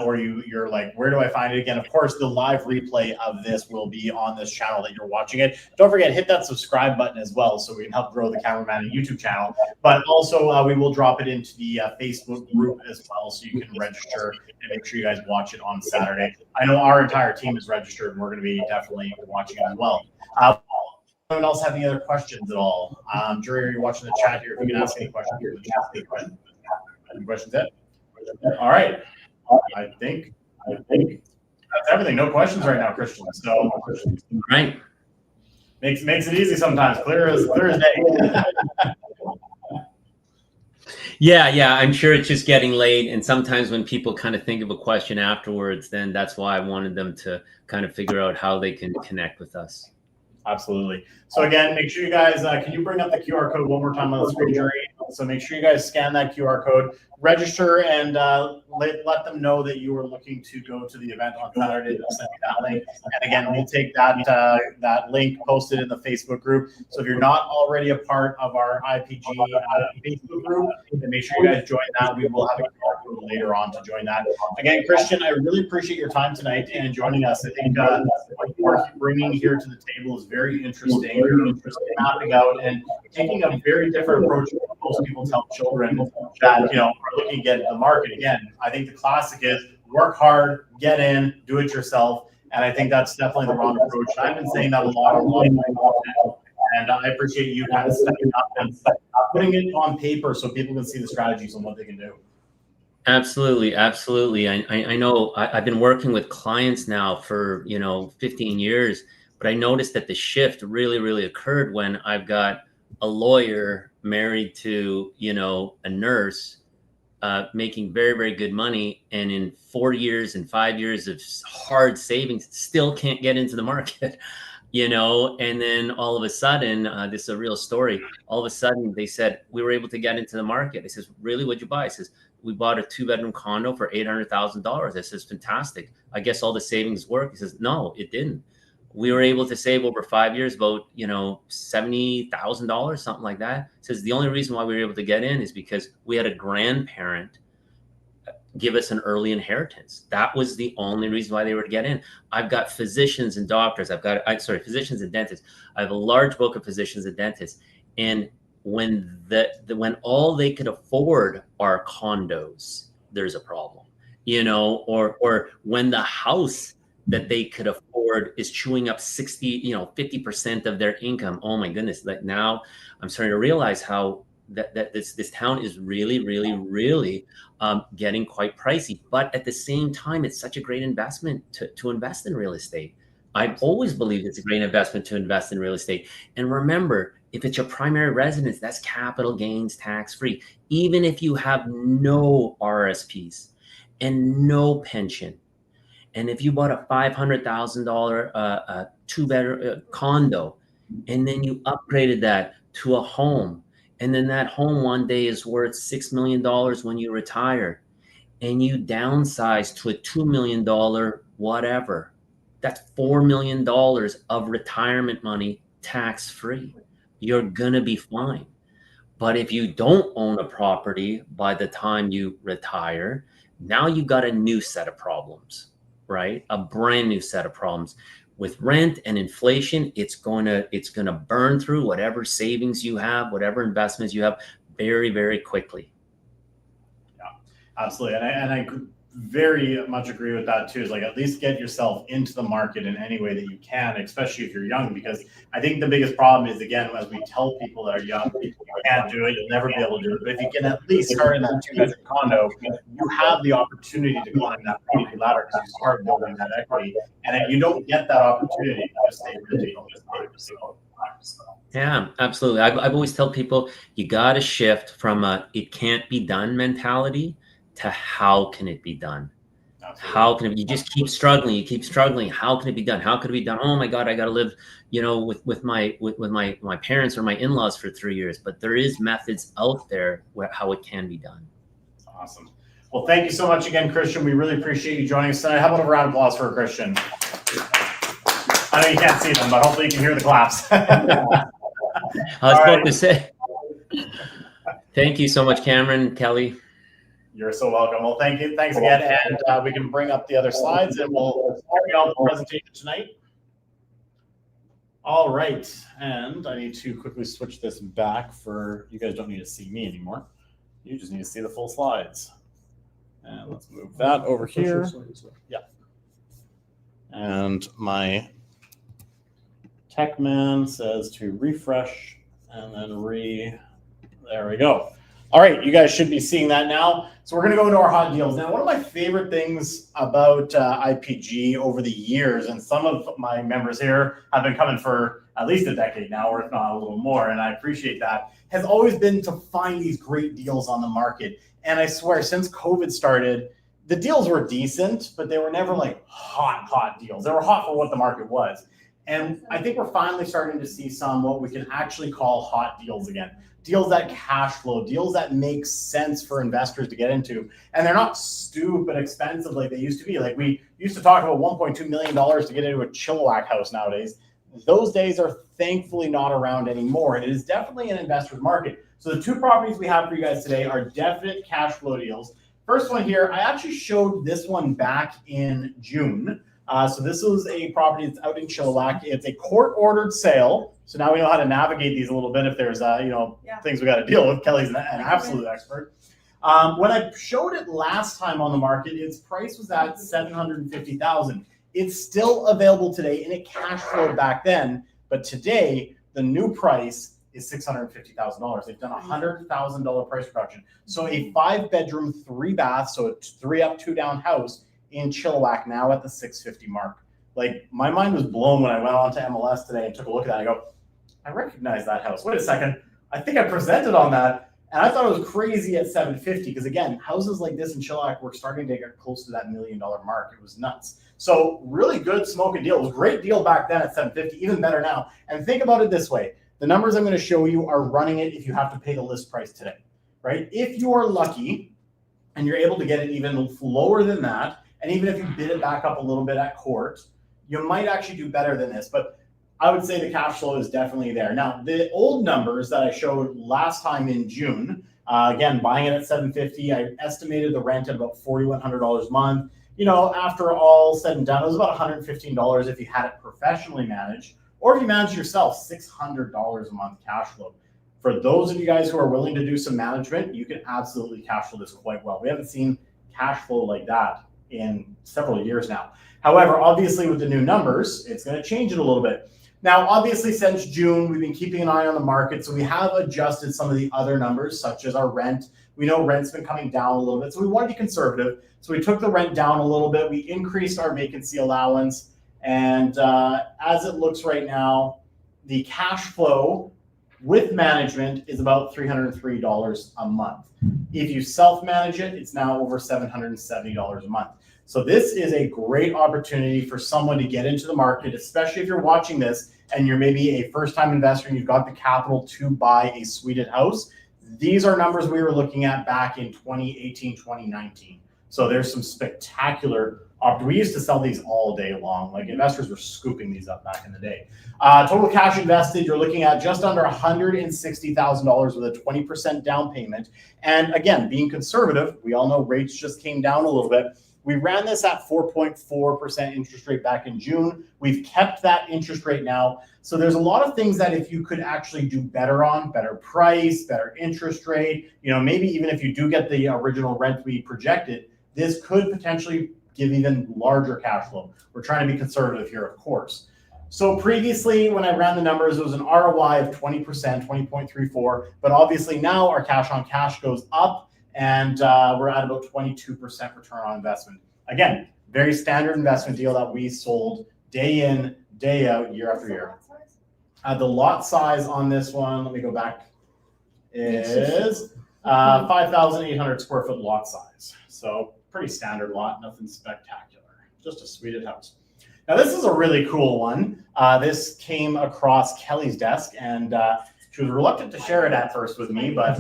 Speaker 1: or you're like, where do I find it again? Of course, the live replay of this will be on this channel that you're watching it. Don't forget, hit that subscribe button as well so we can help grow the Cameraman and YouTube channel. But also, we will drop it into the Facebook group as well so you can register and make sure you guys watch it on Saturday. I know our entire team is registered and we're going to be definitely watching it as well. Anyone else have any other questions at all? Jury, are you watching the chat here? If you can ask any questions here in the chat. Any questions yet? All right. I think that's everything. No questions right now, Christian. So
Speaker 9: Right.
Speaker 1: makes it easy sometimes. Clear as day.
Speaker 9: Yeah, I'm sure it's just getting late. And sometimes when people kind of think of a question afterwards, then that's why I wanted them to kind of figure out how they can connect with us.
Speaker 1: Absolutely. So again, make sure you guys, can you bring up the QR code one more time on the screen, Jerry? So make sure you guys scan that QR code, register, and let them know that you are looking to go to the event on Saturday. They'll send you that link. And again, we'll take that link, post it in the Facebook group. So if you're not already a part of our IPG Facebook group, then make sure you guys join that. We will have a QR code later on to join that. Again, Christian, I really appreciate your time tonight and joining us. I think what you are bringing here to the table is very interesting. You're mapping out and taking a very different approach to what most people tell children that are looking to get into the market. Again, I think the classic is work hard, get in, do it yourself, and I think that's definitely the wrong approach. I've been saying that a lot online, and I appreciate you kind of stepping up and putting it on paper so people can see the strategies and what they can do.
Speaker 9: Absolutely. I know I've been working with clients now for 15 years, but I noticed that the shift really occurred when I've got a lawyer married to a nurse, making very good money, and in 4 years and 5 years of hard savings still can't get into the market. And then all of a sudden, this is a real story. All of a sudden they said, we were able to get into the market. I says, really, what'd you buy? I says, we bought a 2-bedroom condo for $800,000. I says, fantastic. I guess all the savings work. He says, no, it didn't. We were able to save over 5 years about, $70,000, something like that. He says, the only reason why we were able to get in is because we had a grandparent give us an early inheritance. That was the only reason why they were to get in. I've got physicians and doctors. Physicians and dentists. I have a large book of physicians and dentists. And when when all they could afford are condos, there's a problem, or when the house that they could afford is chewing up 50% of their income. Oh my goodness. Like now I'm starting to realize how that this town is really getting quite pricey, but at the same time, it's such a great investment to invest in real estate. I've always believed it's a great investment to invest in real estate. And remember, if it's your primary residence, that's capital gains tax free. Even if you have no RSPs and no pension, and if you bought a $500,000 2-bedroom condo, and then you upgraded that to a home, and then that home one day is worth $6 million when you retire, and you downsize to a $2 million whatever, that's $4 million of retirement money tax free. You're gonna be fine. But if you don't own a property by the time you retire, now you've got a new set of problems, right? A brand new set of problems. With rent and inflation, it's gonna burn through whatever savings you have, whatever investments you have, very quickly.
Speaker 1: Yeah, absolutely, and I very much agree with that too. Is like at least get yourself into the market in any way that you can, especially if you're young, because I think the biggest problem is, again, as we tell people that are young, you can't do it, you'll never be able to do it. But if you can at least start in that 2-bedroom condo, you have the opportunity to climb that property ladder because you start building that equity. And if you don't get that opportunity, you just stay really focused.
Speaker 9: Yeah, absolutely. I've always tell people you got to shift from a "it can't be done" mentality to "how can it be done." How can it, you just keep struggling, you keep struggling. How can it be done? How could it be done? Oh my God, I got to live, with my parents or my in-laws for 3 years. But there is methods out there where how it can be done.
Speaker 1: Awesome. Well, thank you so much again, Christian. We really appreciate you joining us tonight. How about a round of applause for Christian? I know you can't see them, but hopefully you can hear the claps.
Speaker 9: I was about to say. Thank you so much, Cameron, Kelly.
Speaker 1: You're so welcome. Well, thank you. Thanks again. And we can bring up the other slides and we'll carry on the presentation tonight. All right. And I need to quickly switch this back for, you guys don't need to see me anymore. You just need to see the full slides. And let's move that over here. Yeah. And my tech man says to refresh and then there we go. All right, you guys should be seeing that now. So we're going to go into our hot deals. Now, one of my favorite things about IPG over the years, and some of my members here have been coming for at least a decade now, or if not a little more, and I appreciate that, has always been to find these great deals on the market. And I swear, since COVID started, the deals were decent, but they were never like hot deals. They were hot for what the market was. And I think we're finally starting to see some what we can actually call hot deals again. Deals that cash flow, deals that make sense for investors to get into. And they're not stupid expensive like they used to be. Like we used to talk about $1.2 million to get into a Chilliwack house nowadays. Those days are thankfully not around anymore. And it is definitely an investor's market. So the two properties we have for you guys today are definite cash flow deals. First one here, I actually showed this one back in June. So this was a property that's out in Chilliwack. It's a court-ordered sale. So now we know how to navigate these a little bit if there's, things we got to deal with. Kelly's an absolute expert. When I showed it last time on the market, its price was at $750,000. It's still available today, and it cash flowed back then. But today, the new price is $650,000. They've done a $100,000 price reduction. So a 5-bedroom, 3-bath, so a 3-up, 2-down house in Chilliwack now at the $650 mark. Like my mind was blown when I went on to MLS today and took a look at that. I go, I recognize that house. Wait a second. I think I presented on that. And I thought it was crazy at $750 because again, houses like this in Chilliwack were starting to get close to that $1 million mark. It was nuts. So really good smoking deal. It was a great deal back then at $750, even better now. And think about it this way. The numbers I'm going to show you are running it if you have to pay the list price today, right? If you are lucky and you're able to get it even lower than that, and even if you bid it back up a little bit at court, you might actually do better than this. But I would say the cash flow is definitely there. Now, the old numbers that I showed last time in June, again, buying it at $750, I estimated the rent at about $4,100 a month. After all said and done, it was about $115 if you had it professionally managed, or if you manage yourself, $600 a month cash flow. For those of you guys who are willing to do some management, you can absolutely cash flow this quite well. We haven't seen cash flow like that in several years now. However, obviously with the new numbers, it's going to change it a little bit. Now, obviously since June, we've been keeping an eye on the market. So we have adjusted some of the other numbers, such as our rent. We know rent's been coming down a little bit. So we want to be conservative. So we took the rent down a little bit. We increased our vacancy allowance. And as it looks right now, the cash flow with management is about $303 a month. If you self-manage it, it's now over $770 a month. So this is a great opportunity for someone to get into the market, especially if you're watching this and you're maybe a first-time investor and you've got the capital to buy a suited house. These are numbers we were looking at back in 2018, 2019. So there's some spectacular we used to sell these all day long. Like investors were scooping these up back in the day. Total cash invested, you're looking at just under $160,000 with a 20% down payment. And again, being conservative, we all know rates just came down a little bit. We ran this at 4.4% interest rate back in June. We've kept that interest rate now. So there's a lot of things that if you could actually do better on, better price, better interest rate, maybe even if you do get the original rent we projected, this could potentially give even larger cash flow. We're trying to be conservative here, of course. So previously, when I ran the numbers, it was an ROI of 20%, 20.34. But obviously now our cash on cash goes up and we're at about 22% return on investment. Again, very standard investment deal that we sold day in, day out, year after year. The lot size on this one, let me go back, is 5,800 square foot lot size. So pretty standard lot, nothing spectacular, just a suited house. Now this is a really cool one. This came across Kelly's desk, and she was reluctant to share it at first with me, but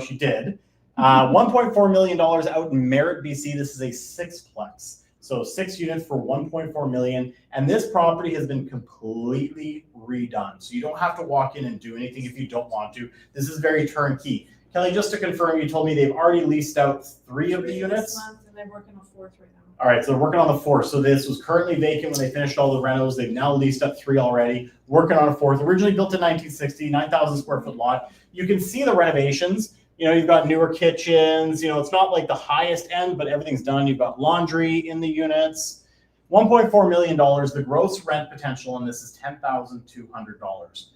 Speaker 1: she did. $1.4 million out in Merritt, BC. This is a sixplex. So 6 units for $1.4 million. And this property has been completely redone. So you don't have to walk in and do anything if you don't want to. This is very turnkey. Kelly, just to confirm, you told me they've already leased out 3 of the units?
Speaker 4: This month, and they're working on 4th right now.
Speaker 1: All right, so they're working on the 4th. So this was currently vacant when they finished all the renos. They've now leased up 3 already, working on a 4th. Originally built in 1960, 9,000 square foot lot. You can see the renovations. You've got newer kitchens. It's not like the highest end, but everything's done. You've got laundry in the units. $1.4 million. The gross rent potential on this is $10,200.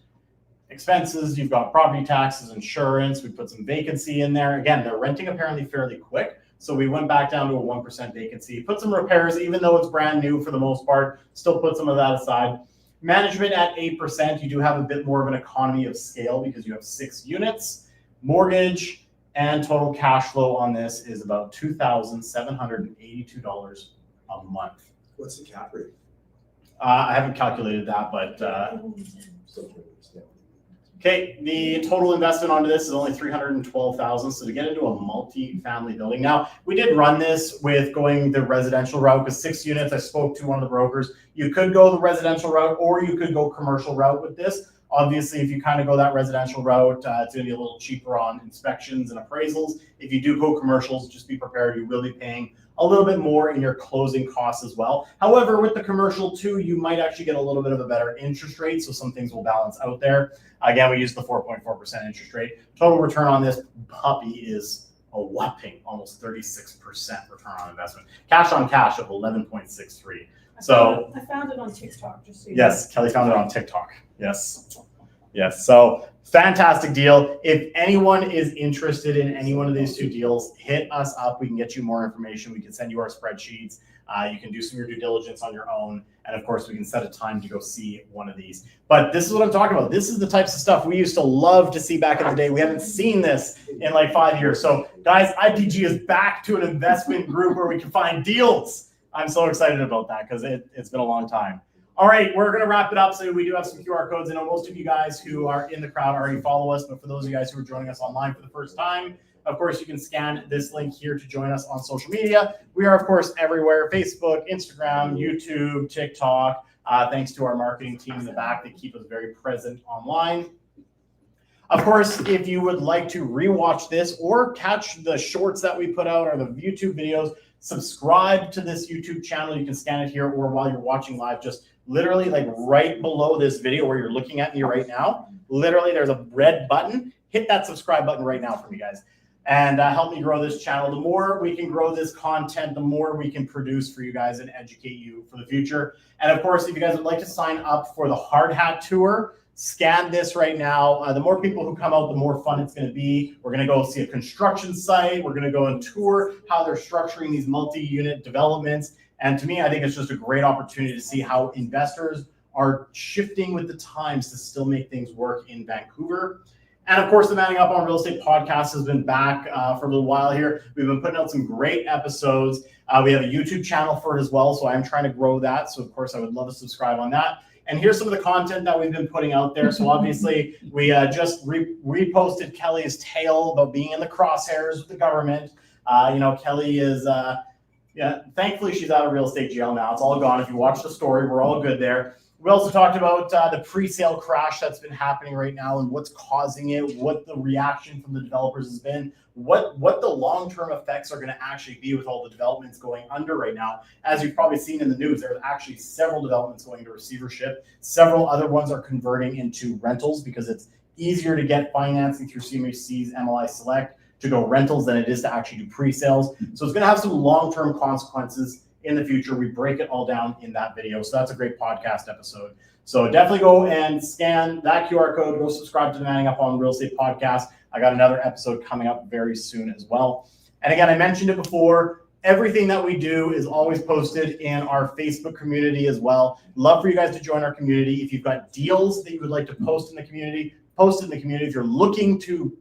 Speaker 1: Expenses, you've got property taxes, insurance. We put some vacancy in there. Again, they're renting apparently fairly quick. So we went back down to a 1% vacancy. Put some repairs, even though it's brand new for the most part, still put some of that aside. Management at 8%. You do have a bit more of an economy of scale because you have 6 units. Mortgage and total cash flow on this is about $2,782 a month.
Speaker 6: What's the cap rate?
Speaker 1: I haven't calculated that, but okay. The total investment onto this is only $312,000. So to get into a multi-family building, now we did run this with going the residential route because 6 units. I spoke to one of the brokers. You could go the residential route, or you could go commercial route with this. Obviously, if you kind of go that residential route, it's going to be a little cheaper on inspections and appraisals. If you do go commercials, just be prepared. You will be paying a little bit more in your closing costs as well. However, with the commercial too, you might actually get a little bit of a better interest rate. So some things will balance out there. Again, we use the 4.4% interest rate. Total return on this puppy is a whopping almost 36% return on investment. Cash on cash of 11.63. So
Speaker 4: I found it on TikTok. Just so you
Speaker 1: yes, Kelly found it on TikTok. Yes. So fantastic deal. If anyone is interested in any one of these 2 deals, hit us up. We can get you more information. We can send you our spreadsheets. You can do some of your due diligence on your own. And of course, we can set a time to go see one of these. But this is what I'm talking about. This is the types of stuff we used to love to see back in the day. We haven't seen this in like 5 years. So guys, IPG is back to an investment group where we can find deals. I'm so excited about that because it's been a long time. All right, we're going to wrap it up. So we do have some QR codes. I know most of you guys who are in the crowd already follow us, but for those of you guys who are joining us online for the first time, of course, you can scan this link here to join us on social media. We are, of course, everywhere: Facebook, Instagram, YouTube, TikTok. Thanks to our marketing team in the back, they keep us very present online. Of course, if you would like to rewatch this or catch the shorts that we put out or the YouTube videos, subscribe to this YouTube channel. You can scan it here, or while you're watching live, just literally like right below this video where you're looking at me right now, literally there's a red button. Hit that subscribe button right now for me, guys, and help me grow this channel. The more we can grow this content, the more we can produce for you guys and educate you for the future. And of course, if you guys would like to sign up for the Hard Hat Tour, scan this right now. The more people who come out, the more fun it's going to be. We're going to go see a construction site. We're going to go and tour how they're structuring these multi-unit developments. And to me, I think it's just a great opportunity to see how investors are shifting with the times to still make things work in Vancouver. And of course, the Manning Up on Real Estate podcast has been back for a little while here. We've been putting out some great episodes. We have a YouTube channel for it as well. So I'm trying to grow that. So of course, I would love to subscribe on that. And here's some of the content that we've been putting out there. So obviously, we just reposted Kelly's tale about being in the crosshairs with the government. Kelly is, thankfully she's out of real estate jail now. It's all gone. If you watch the story, we're all good there. We also talked about the pre-sale crash that's been happening right now and what's causing it, what the reaction from the developers has been, what the long-term effects are going to actually be with all the developments going under right now. As you've probably seen in the news, there's actually several developments going into receivership. Several other ones are converting into rentals because it's easier to get financing through CMHC's MLI Select to go rentals than it is to actually do pre-sales. So it's going to have some long-term consequences in the future. We break it all down in that video. So that's a great podcast episode. So definitely go and scan that QR code. Go subscribe to the Manning Up on Real Estate podcast. I got another episode coming up very soon as well. And again, I mentioned it before. Everything that we do is always posted in our Facebook community as well. Love for you guys to join our community. If you've got deals that you would like to post in the community, post it in the community. If you're looking to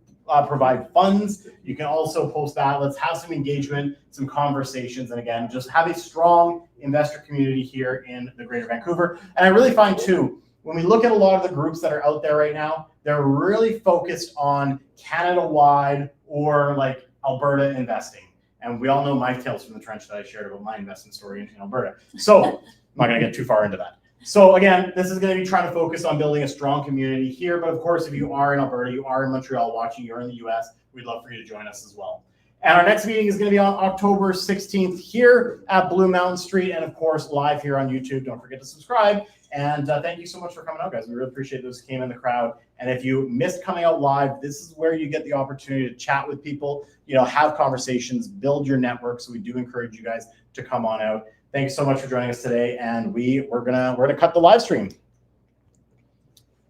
Speaker 1: provide funds. You can also post that. Let's have some engagement, some conversations, and again, just have a strong investor community here in the Greater Vancouver. And I really find too, when we look at a lot of the groups that are out there right now, they're really focused on Canada-wide or like Alberta investing. And we all know my tales from the trench that I shared about my investment story in Alberta. So I'm not going to get too far into that. So again, this is going to be trying to focus on building a strong community here. But of course, if you are in Alberta, you are in Montreal watching, you're in the US, we'd love for you to join us as well. And our next meeting is going to be on October 16th here at Blue Mountain Street. And of course, live here on YouTube. Don't forget to subscribe. And thank you so much for coming out, guys. We really appreciate those who came in the crowd. And if you missed coming out live, this is where you get the opportunity to chat with people, have conversations, build your network. So we do encourage you guys to come on out. Thank you so much for joining us today. And we're gonna cut the live stream.